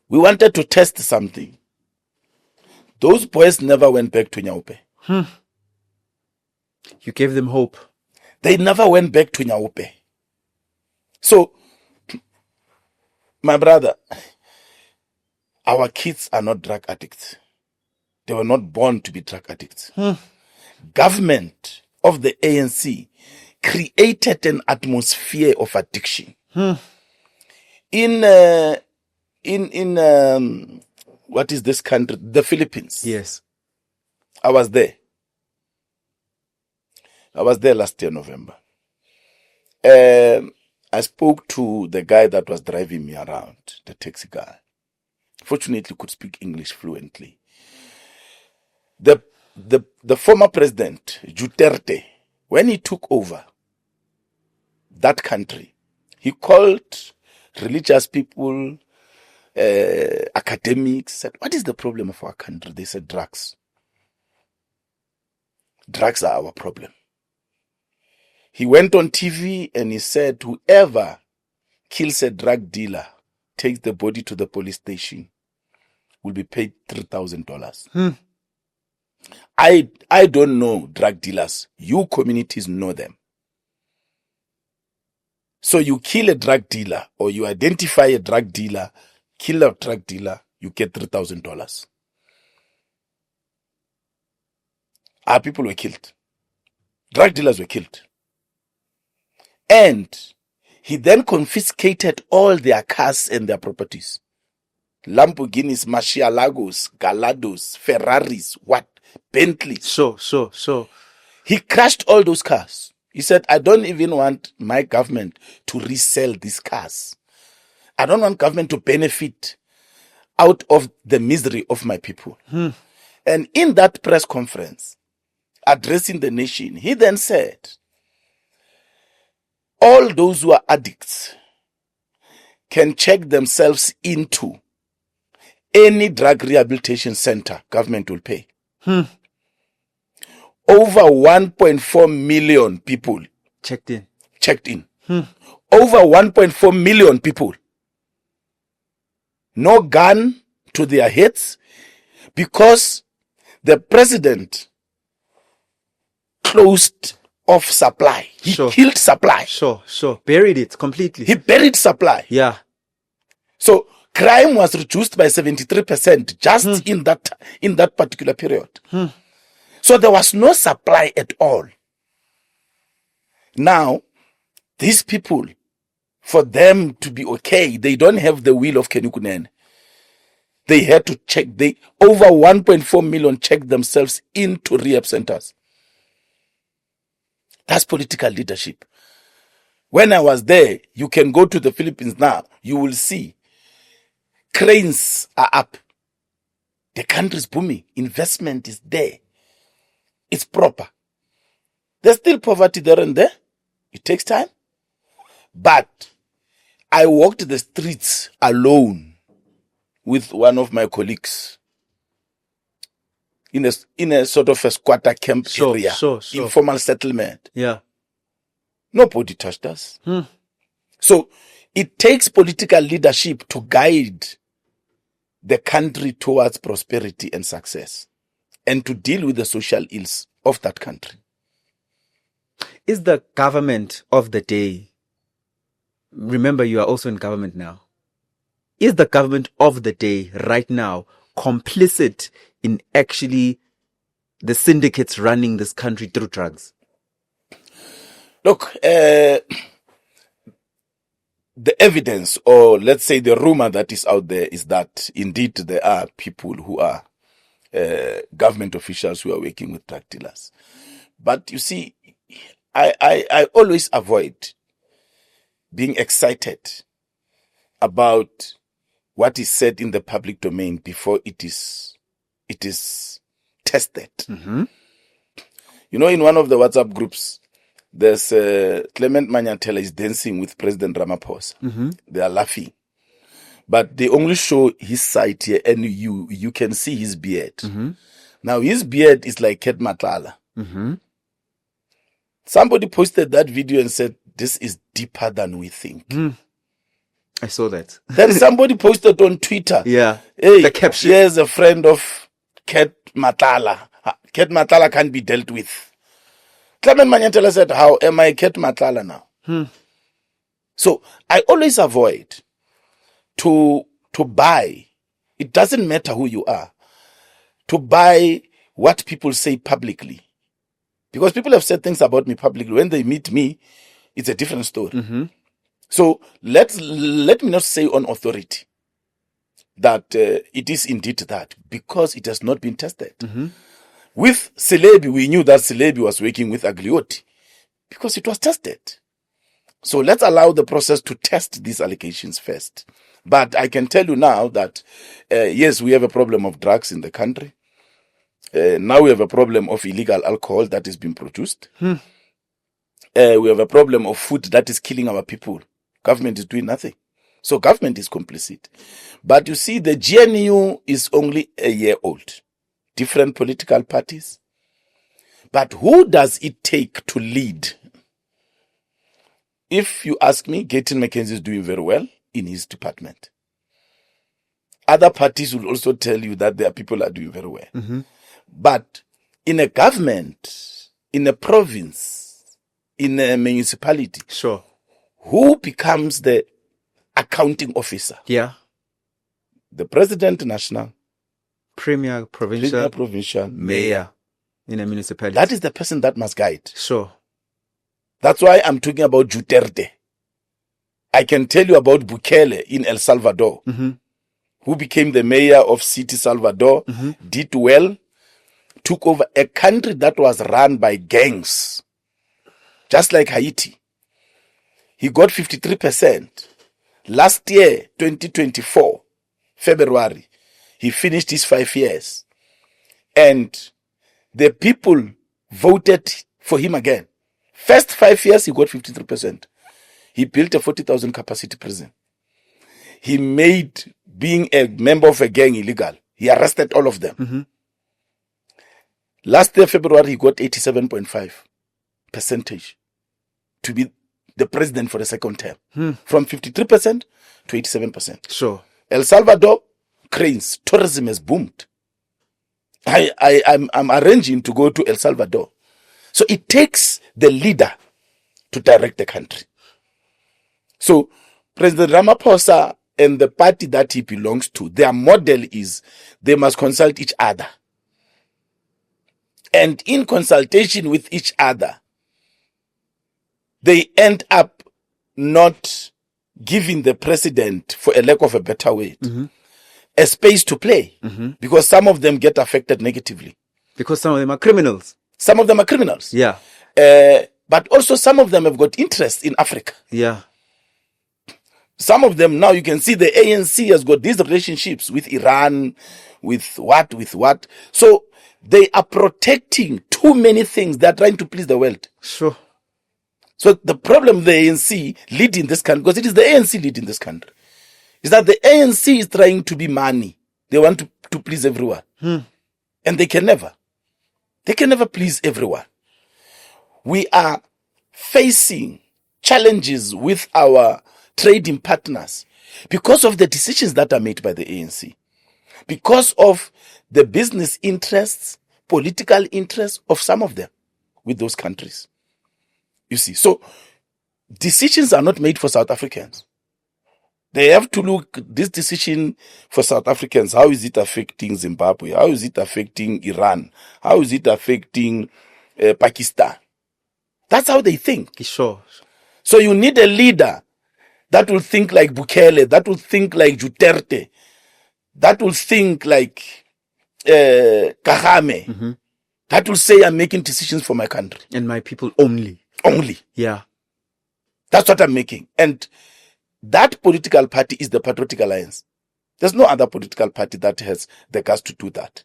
We wanted to test something. Those boys never went back to Nyaupe. You gave them hope. They never went back to Nyaupe. So, my brother, our kids are not drug addicts. They were not born to be drug addicts. Government of the ANC created an atmosphere of addiction. In what is this country? The Philippines. Yes. I was there. I was there last year, November. I spoke to the guy that was driving me around, the taxi guy. Fortunately, could speak English fluently. The former president, Duterte, when he took over that country, he called religious people, academics, said, what is the problem of our country? They said drugs. drugs are our problem. He went on TV and he said, whoever kills a drug dealer, takes the body to the police station, will be paid $3,000. I don't know drug dealers. You communities know them. So you kill a drug dealer or you identify a drug dealer, kill a drug dealer, you get $3,000. Our people were killed. Drug dealers were killed. And he then confiscated all their cars and their properties. Lamborghinis, Murcielagos, Galados, Ferraris, Bentleys. So. He crashed all those cars. He said, I don't even want my government to resell these cars. I don't want government to benefit out of the misery of my people. And in that press conference, addressing the nation, he then said, all those who are addicts can check themselves into any drug rehabilitation center government will pay. Over 1.4 million people checked in. Over 1.4 million people. No gun to their heads because the president closed off supply. He killed supply. Sure. Buried it completely. He buried supply. Yeah. So crime was reduced by 73% just in that particular period. So there was no supply at all. Now, these people, for them to be okay, they don't have the will of Kunene. They had to check. Over 1.4 million checked themselves into rehab centers. That's political leadership. When I was there, you can go to the Philippines now, you will see cranes are up. The country is booming. Investment is there. It's proper. There's still poverty there and there. It takes time. But I walked the streets alone with one of my colleagues in a sort of a squatter camp area, informal settlement. Yeah. Nobody touched us. So it takes political leadership to guide the country towards prosperity and success and to deal with the social ills of that country. Is the government of the day, remember you are also in government now, is the government of the day right now complicit in actually the syndicates running this country through drugs? Look, the evidence, or let's say the rumor that is out there, is that indeed there are people who are government officials who are working with drug dealers. But you see, I always avoid being excited about what is said in the public domain before it is tested. You know, in one of the WhatsApp groups, there's Clement Manyantela is dancing with President Ramaphosa. They are laughing. But they only show his side here, and you can see his beard. Now, his beard is like Ket Matlala. Somebody posted that video and said, this is deeper than we think. I saw that. Then somebody posted on Twitter. Yeah. Hey, the caption. Here's a friend of Ket Matlala. Ket Matlala can't be dealt with. Clement Manyantela said, how am I Ket Matlala now? So I always avoid to buy. It doesn't matter who you are. To buy what people say publicly. Because people have said things about me publicly. When they meet me, it's a different story. So let me not say on authority that it is indeed that, because it has not been tested. With Celebi, we knew that Celebi was working with Aglioti because it was tested. So let's allow the process to test these allegations first. But I can tell you now that, yes, we have a problem of drugs in the country. Now we have a problem of illegal alcohol that is being produced. We have a problem of food that is killing our people. Government is doing nothing. So government is complicit. But you see, the GNU is only a year old. Different political parties. But who does it take to lead? If you ask me, Gayton McKenzie is doing very well in his department. Other parties will also tell you that their people are doing very well. Mm-hmm. But in a government, in a province, in a municipality, Sure. who becomes the accounting officer? Yeah. The president national, Premier, provincial, mayor. in a municipality. That is the person that must guide. Sure. That's why I'm talking about Duterte. I can tell you about Bukele in El Salvador, Mm-hmm. who became the mayor of City Salvador, Mm-hmm. did well, took over a country that was run by gangs, just like Haiti. He got 53%. Last year, 2024, February, he finished his 5 years. And the people voted for him again. First 5 years, he got 53%. He built a 40,000 capacity prison. He made being a member of a gang illegal. He arrested all of them. Mm-hmm. Last year, February, he got 87.5% to be the president for the second term. From 53% to 87%. Sure. El Salvador, cranes, tourism has boomed. I'm arranging to go to El Salvador. So it takes the leader to direct the country. So President Ramaphosa and the party that he belongs to, their model is they must consult each other. And in consultation with each other, they end up not giving the president, for a lack of a better word, Mm-hmm. a space to play. Mm-hmm. Because some of them get affected negatively. Because some of them are criminals. Some of them are criminals. Yeah. But also some of them have got interest in Africa. Yeah. Some of them now, you can see the ANC has got these relationships with Iran, with what. So they are protecting too many things. They're trying to please the world. Sure. So the problem the ANC leading this country, because it is the ANC leading this country, is that the ANC is trying to be money. They want to please everyone. And they can never. They can never please everyone. We are facing challenges with our trading partners because of the decisions that are made by the ANC, because of the business interests, political interests of some of them with those countries. You see, so decisions are not made for South Africans. They have to look this decision for South Africans. How is it affecting Zimbabwe? How is it affecting Iran? How is it affecting Pakistan? That's how they think. Sure. So you need a leader that will think like Bukele, that will think like Duterte, that will think like Kagame, Mm-hmm. that will say, I'm making decisions for my country. And my people only. Only. Yeah. That's what I'm making. And that political party is the Patriotic Alliance. There's no other political party that has the guts to do that.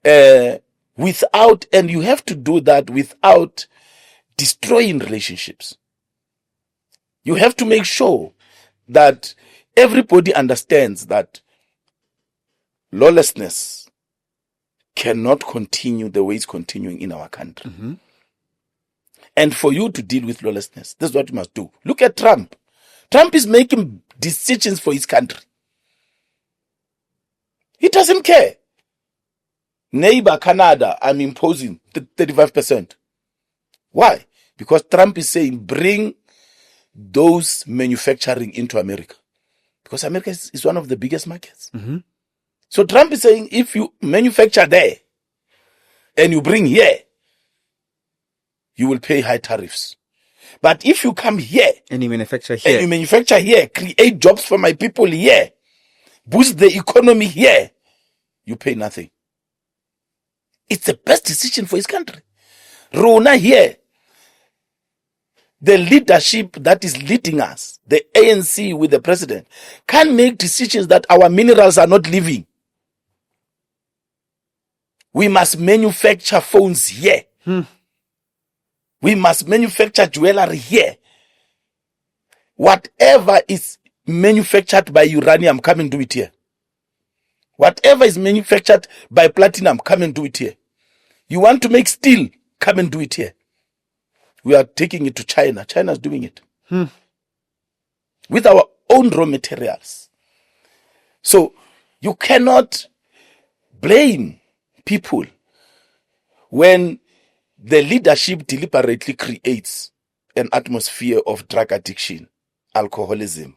And you have to do that without destroying relationships. You have to make sure that everybody understands that lawlessness cannot continue the way it's continuing in our country. Mm-hmm. And for you to deal with lawlessness, this is what you must do. Look at Trump. Trump is making decisions for his country. He doesn't care. Neighbor Canada, I'm imposing 35%. Why? Because Trump is saying, bring those manufacturing into America. Because America is one of the biggest markets. Mm-hmm. So Trump is saying, if you manufacture there and you bring here, you will pay high tariffs. But if you come here And you manufacture and here. you manufacture here, create jobs for my people here, boost the economy here, you pay nothing. It's the best decision for his country. Rona here, the leadership that is leading us, the ANC with the president, can make decisions that our minerals are not living. We must manufacture phones here. We must manufacture jewelry here. Whatever is manufactured by uranium, come and do it here. Whatever is manufactured by platinum, come and do it here. You want to make steel? Come and do it here. We are taking it to China. China's doing it. With our own raw materials. So you cannot blame people when the leadership deliberately creates an atmosphere of drug addiction, alcoholism,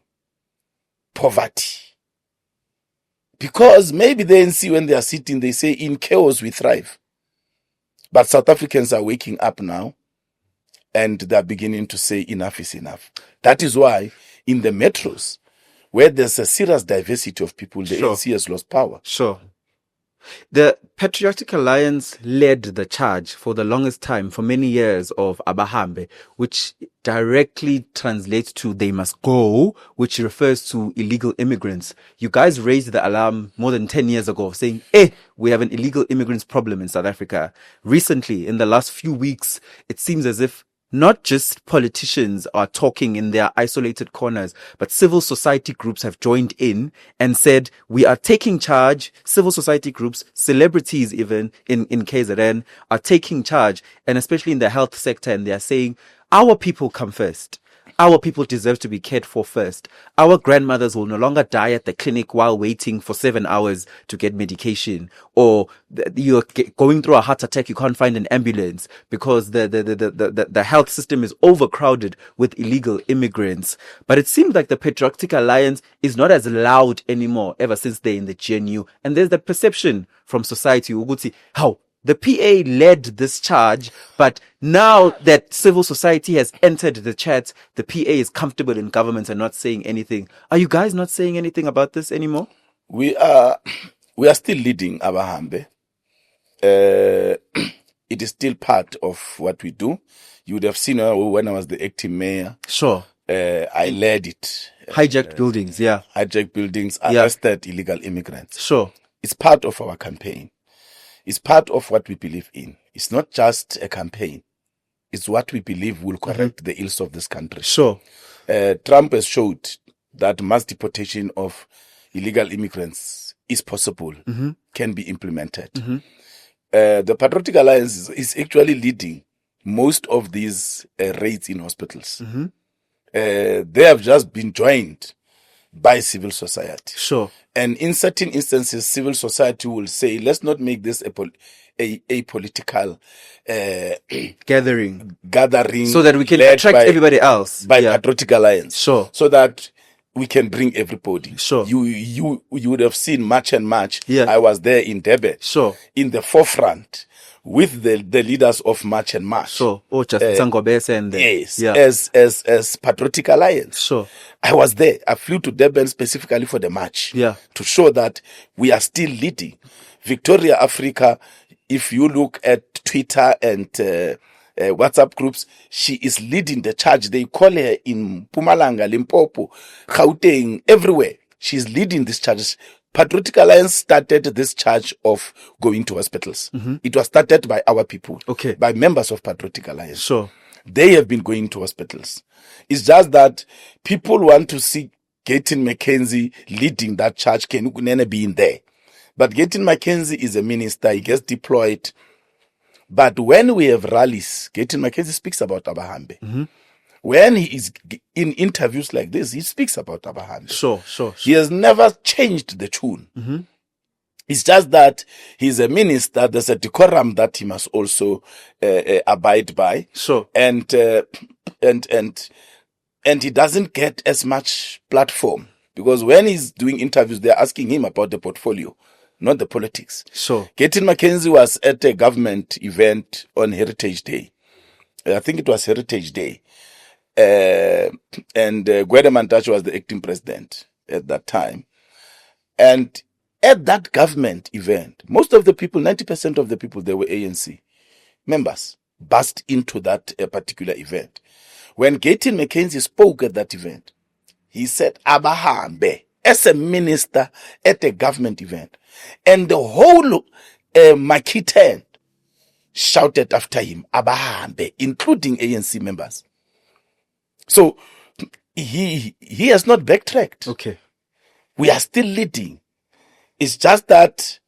poverty. Because maybe the ANC, when they are sitting, they say, in chaos we thrive. But South Africans are waking up now and they're beginning to say enough is enough. That is why in the metros, where there's a serious diversity of people, the ANC has lost power. Sure. The Patriotic Alliance led the charge for the longest time, for many years, of Abahambe, which directly translates to they must go, which refers to illegal immigrants. You guys raised the alarm more than 10 years ago, saying, we have an illegal immigrants problem in South Africa. Recently, in the last few weeks, it seems as if not just politicians are talking in their isolated corners, but civil society groups have joined in and said, we are taking charge. Civil society groups, celebrities even in KZN are taking charge, and especially in the health sector, and they are saying, our people come first. Our people deserve to be cared for first. Our grandmothers will no longer die at the clinic while waiting for 7 hours to get medication. Or you're going through a heart attack, you can't find an ambulance because the health system is overcrowded with illegal immigrants. But it seems like the Patriotic Alliance is not as loud anymore ever since they're in the GNU. And there's the perception from society, Uguti, how the PA led this charge, but now that civil society has entered the chat, the PA is comfortable in government and not saying anything. Are you guys not saying anything about this anymore? We are still leading Abahambe. It is still part of what we do. You would have seen when I was the acting mayor. Sure. I led it. Hijacked buildings, yeah. Hijacked buildings, arrested illegal immigrants. Sure. It's part of our campaign. It's part of what we believe in. It's not just a campaign. It's what we believe will correct the ills of this country. Sure. Trump has showed that mass deportation of illegal immigrants is possible, can be implemented. The Patriotic Alliance is actually leading most of these raids in hospitals. They have just been joined by civil society. Sure. And in certain instances, civil society will say, let's not make this a political gathering so that we can attract everybody else by Patriotic Alliance. Sure. So that we can bring everybody. Sure. You would have seen March and March. Yeah. I was there in Durban. Sure. In the forefront with the leaders of March and March. Sure. Oh, just Sangobese and yes. Yeah. As Patriotic Alliance. Sure. I was there. I flew to Durban specifically for the march. Yeah. To show that we are still leading. Victoria Africa, if you look at Twitter and WhatsApp groups, she is leading the charge. They call her in Mpumalanga, Limpopo, Gauteng, everywhere. She's leading this charge. Patriotic Alliance started this charge of going to hospitals. It was started by our people, by members of Patriotic Alliance. Sure. They have been going to hospitals. It's just that people want to see Gayton McKenzie leading that charge. Can Kunene be in there? But Gayton McKenzie is a minister. He gets deployed. But when we have rallies, Gayton McKenzie speaks about Abahambe. When he is in interviews like this, he speaks about Abahambe. Sure. He has never changed the tune. It's just that he's a minister. There's a decorum that he must also abide by. Sure. And he doesn't get as much platform because when he's doing interviews, they're asking him about the portfolio, not the politics. Sure. Gayton McKenzie was at a government event on Heritage Day. I think it was Heritage Day. And Gwede Mantashe was the acting president at that time. And at that government event, most of the people, 90% of the people, they were ANC members, burst into that particular event. When Gayton McKenzie spoke at that event, he said, Abahambe, as a minister at a government event. And the whole Makitan shouted after him, Abahambe, including ANC members. So he has not backtracked. Okay. We are still leading. It's just that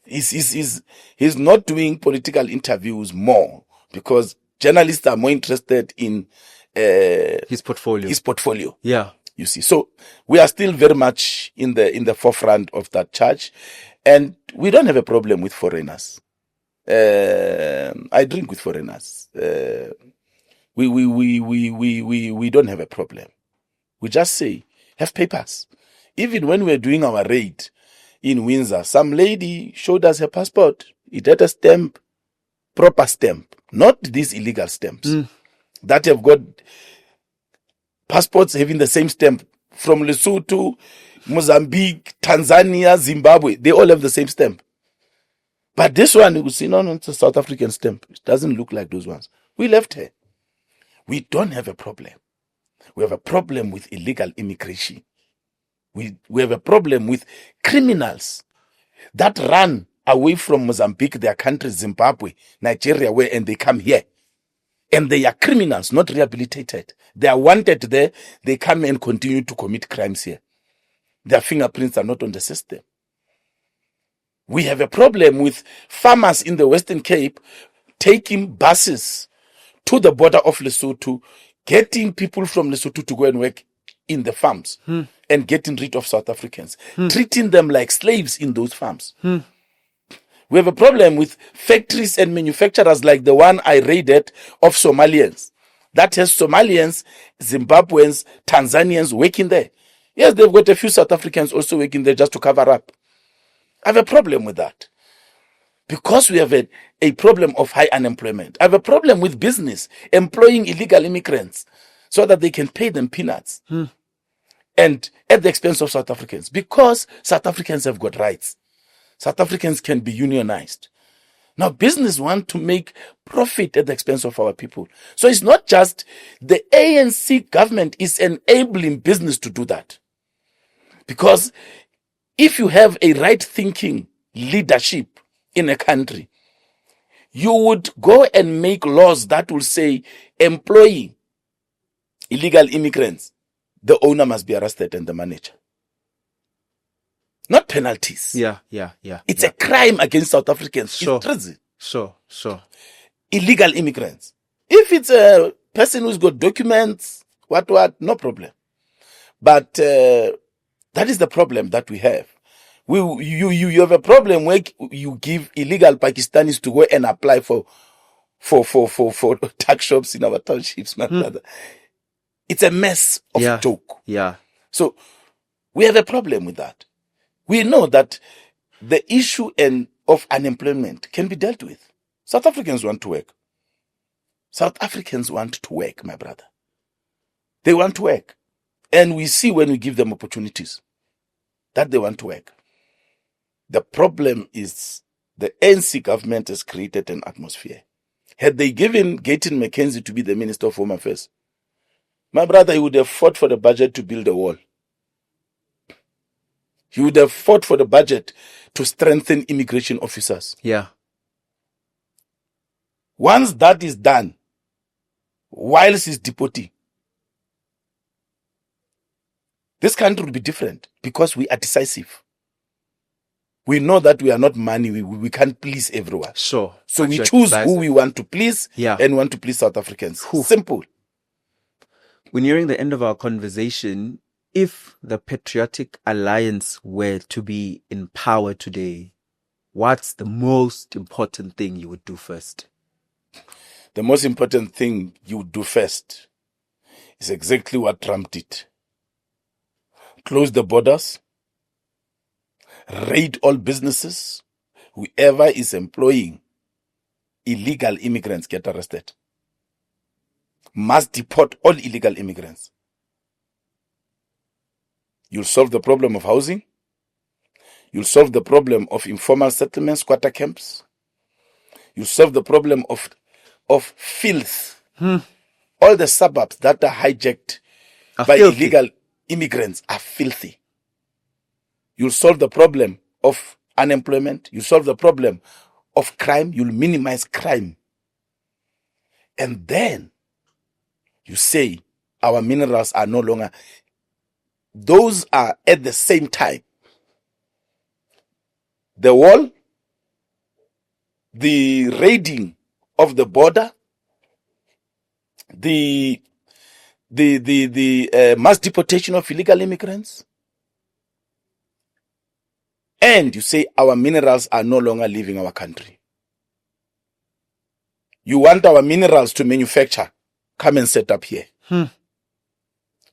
he's not doing political interviews more because journalists are more interested in his portfolio. His portfolio. Yeah. You see, so we are still very much in the forefront of that charge, and we don't have a problem with foreigners. I drink with foreigners. We don't have a problem. We just say have papers. Even when we were doing our raid in Windsor, some lady showed us her passport. It had a stamp, proper stamp, not these illegal stamps that have got passports having the same stamp from Lesotho, Mozambique, Tanzania, Zimbabwe. They all have the same stamp. But this one, you will see, no, it's a South African stamp. It doesn't look like those ones. We left her. We don't have a problem. We have a problem with illegal immigration. We have a problem with criminals that run away from Mozambique, their country, Zimbabwe, Nigeria, and they come here. And they are criminals, not rehabilitated. They are wanted there. They come and continue to commit crimes here. Their fingerprints are not on the system. We have a problem with farmers in the Western Cape taking buses to the border of Lesotho, getting people from Lesotho to go and work in the farms and getting rid of South Africans, treating them like slaves in those farms. We have a problem with factories and manufacturers like the one I raided of Somalians. That has Somalians, Zimbabweans, Tanzanians working there. Yes, they've got a few South Africans also working there just to cover up. I have a problem with that. Because we have a problem of high unemployment. I have a problem with business employing illegal immigrants so that they can pay them peanuts. And at the expense of South Africans. Because South Africans have got rights. South Africans can be unionized. Now, business want to make profit at the expense of our people. So it's not just the ANC government is enabling business to do that. Because if you have a right-thinking leadership in a country, you would go and make laws that will say employing illegal immigrants, the owner must be arrested and the manager. Not penalties. Yeah. It's a crime against South Africans. Sure. It's treason. Sure. Illegal immigrants. If it's a person who's got documents, what, no problem. But that is the problem that we have. You have a problem where you give illegal Pakistanis to go and apply for tax shops in our townships, my brother. It's a mess of joke. Yeah. So we have a problem with that. We know that the issue of unemployment can be dealt with. South Africans want to work. South Africans want to work, my brother. They want to work. And we see when we give them opportunities that they want to work. The problem is the ANC government has created an atmosphere. Had they given Gayton McKenzie to be the Minister of Home Affairs, my brother, he would have fought for the budget to build a wall. He would have fought for the budget to strengthen immigration officers. Yeah. Once that is done, whilst he's deporting, this country will be different because we are decisive. We know that we are not money. We can't please everyone. Sure. So we choose who we want to please and want to please South Africans. Simple. We're nearing the end of our conversation. If the Patriotic Alliance were to be in power today, what's the most important thing you would do first? The most important thing you would do first is exactly what Trump did. Close the borders, raid all businesses, whoever is employing illegal immigrants get arrested. Must deport all illegal immigrants. You'll solve the problem of housing. You'll solve the problem of informal settlements, squatter camps. You'll solve the problem of filth. All the suburbs that are hijacked by illegal immigrants are filthy. You'll solve the problem of unemployment. You'll solve the problem of crime. You'll minimize crime. And then you say our minerals are no longer. Those are at the same time. The wall the raiding of the border, the mass deportation of illegal immigrants, and you say our minerals are no longer leaving our country. You want our minerals to manufacture, come and set up here.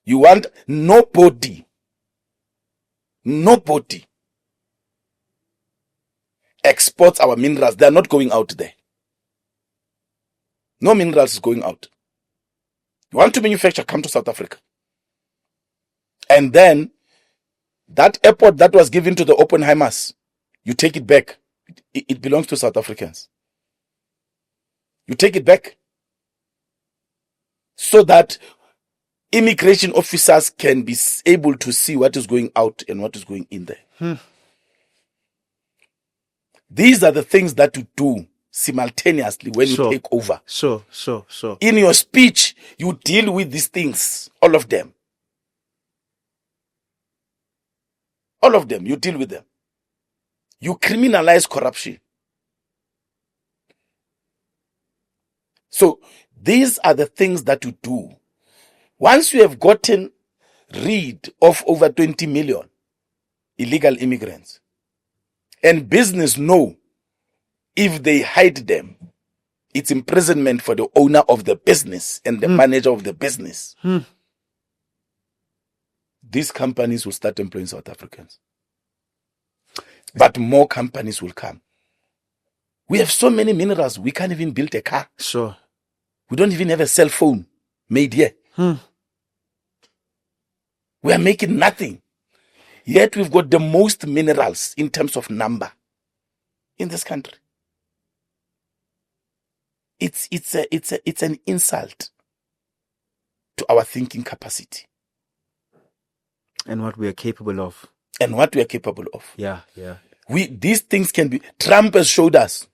You want nobody exports our minerals. They're not going out there. No minerals is going out. You want to manufacture, come to South Africa. And then that airport that was given to the Oppenheimers, you take it back. It belongs to South Africans. You take it back so that immigration officers can be able to see what is going out and what is going in there. These are the things that you do simultaneously when you take over. Sure. In your speech, you deal with these things, all of them. All of them, you deal with them. You criminalize corruption. So these are the things that you do. Once you have gotten rid of over 20 million illegal immigrants, and business know if they hide them, it's imprisonment for the owner of the business and the manager of the business. These companies will start employing South Africans. But more companies will come. We have so many minerals, we can't even build a car. Sure. We don't even have a cell phone made here. We are making nothing. Yet we've got the most minerals in terms of number in this country. It's an insult to our thinking capacity. And what we are capable of. Yeah. These things can be. Trump has showed us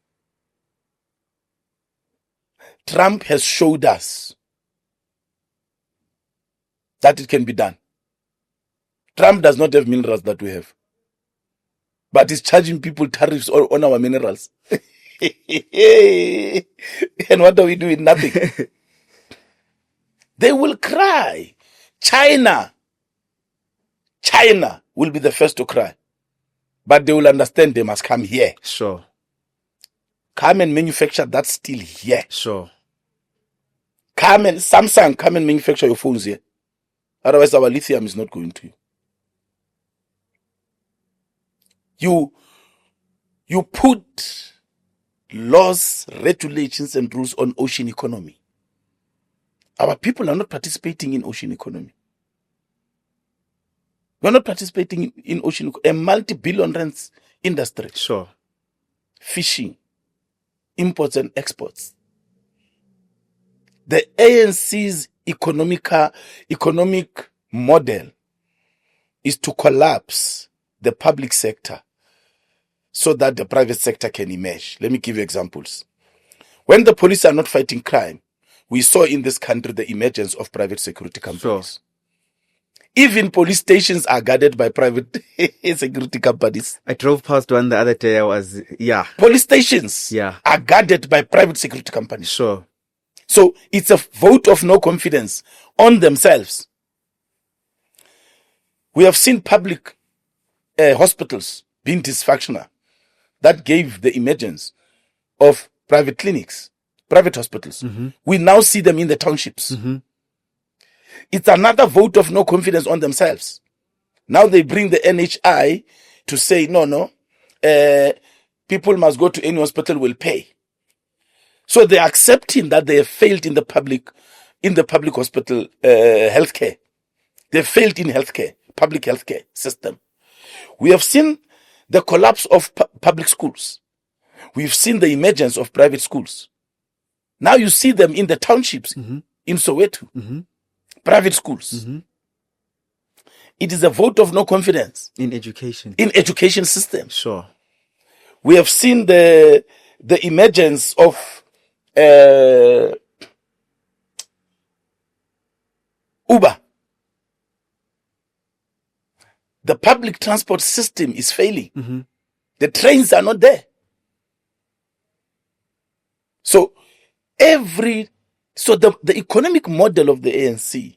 that it can be done. Trump does not have minerals that we have, but he's charging people tariffs on our minerals. And what are we doing? Nothing. They will cry. China will be the first to cry, but they will understand they must come here. Sure. Come and manufacture that steel here. Sure. Samsung, come and manufacture your phones here. Otherwise, our lithium is not going to you. You put laws, regulations, and rules on ocean economy. Our people are not participating in ocean economy. We're not participating in ocean, a multi-billion rands industry. Sure. Fishing, imports and exports. The ANC's economic model is to collapse the public sector so that the private sector can emerge. Let me give you examples. When the police are not fighting crime, we saw in this country the emergence of private security companies. Sure. Even police stations are guarded by private security companies. I drove past one the other day. Police stations are guarded by private security companies. Sure. So it's a vote of no confidence on themselves. We have seen public hospitals being dysfunctional. That gave the emergence of private clinics, private hospitals. We now see them in the townships. It's another vote of no confidence on themselves. Now they bring the NHI to say, no, people must go to any hospital, will pay. So they're accepting that they have failed in the public hospital healthcare. They failed in healthcare, public healthcare system. We have seen the collapse of public schools. We've seen the emergence of private schools. Now you see them in the townships, in Soweto, private schools. It is a vote of no confidence in education. In education system. Sure. We have seen the emergence of Uber. The public transport system is failing. The trains are not there. So the economic model of the ANC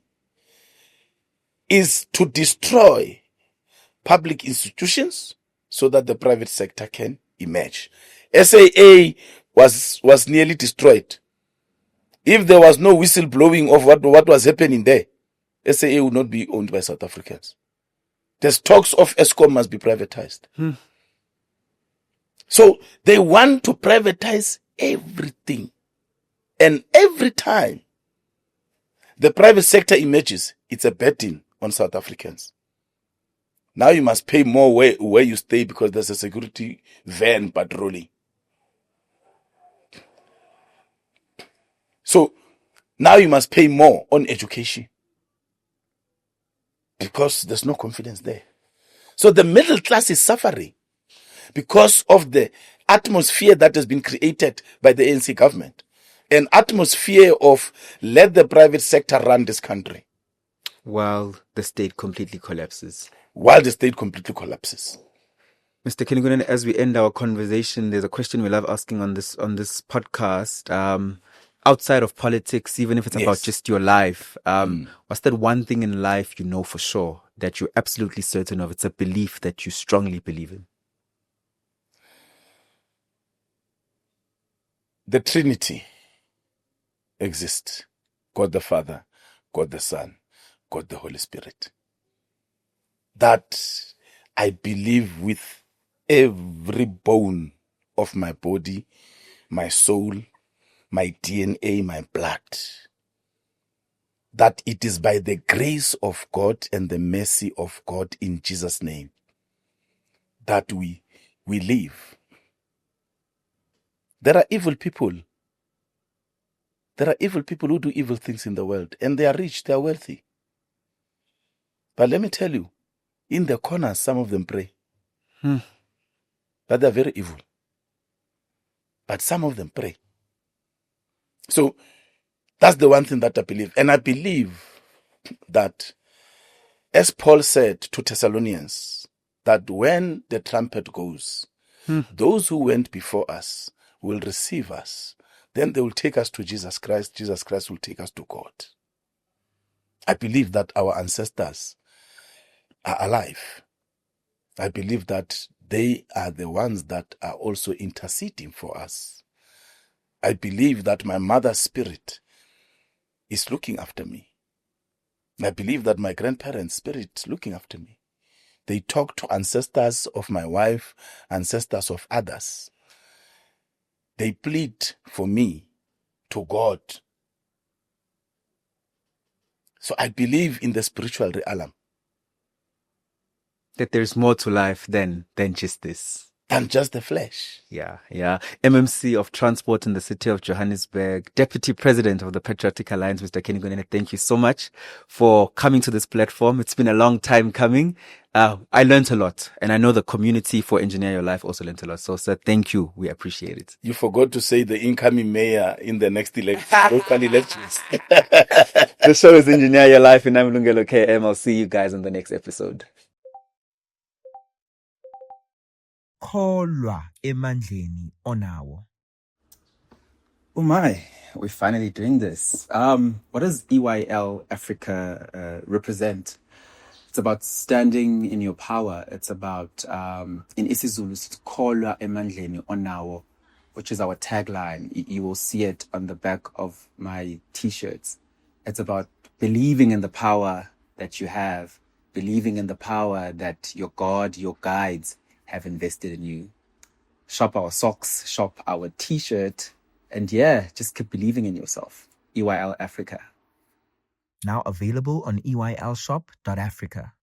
is to destroy public institutions so that the private sector can emerge. SAA was nearly destroyed. If there was no whistleblowing of what was happening there, SAA would not be owned by South Africans. The stocks of Eskom must be privatized. So they want to privatize everything. And every time the private sector emerges, it's a burden on South Africans. Now you must pay more where you stay because there's a security van patrolling. So now you must pay more on education because there's no confidence there. So the middle class is suffering because of the atmosphere that has been created by the ANC government. An atmosphere of let the private sector run this country. While the state completely collapses. Mr. Kunene, as we end our conversation, there's a question we love asking on this podcast. Outside of politics, even if it's about just your life, what's that one thing in life you know for sure that you're absolutely certain of? It's a belief that you strongly believe in. The Trinity exists. God the Father, God the Son, God the Holy Spirit. That I believe with every bone of my body, my soul, my DNA, my blood. That it is by the grace of God and the mercy of God in Jesus' name that we live. There are evil people. There are evil people who do evil things in the world, and they are rich, they are wealthy. But let me tell you, in the corners, some of them pray. But they're very evil. But some of them pray. So that's the one thing that I believe. And I believe that, as Paul said to Thessalonians, that when the trumpet goes, those who went before us will receive us. Then they will take us to Jesus Christ. Jesus Christ will take us to God. I believe that our ancestors are alive. I believe that they are the ones that are also interceding for us. I believe that my mother's spirit is looking after me. I believe that my grandparents' spirit is looking after me. They talk to ancestors of my wife, ancestors of others. They plead for me to God. So I believe in the spiritual realm. That there's more to life than just this. Than just the flesh. Yeah. MMC of Transport in the city of Johannesburg, Deputy President of the Patriotic Alliance, Mr. Kunene, thank you so much for coming to this platform. It's been a long time coming. I learned a lot, and I know the community for Engineer Your Life also learned a lot. So, sir, thank you. We appreciate it. You forgot to say the incoming mayor in the next local elections. The show is Engineer Your Life, and I'm Lungelo KM. I'll see you guys on the next episode. Kholwa emandleni onawo. Oh my, we're finally doing this. What does EYL Africa represent? It's about standing in your power. It's about, in isiZulu, it's Kholwa emandleni onawo, which is our tagline. You will see it on the back of my t-shirts. It's about believing in the power that you have, believing in the power that your God, your guides have invested in you. Shop our socks, shop our t-shirt, and just keep believing in yourself. EYL Africa. Now available on EYLshop.Africa.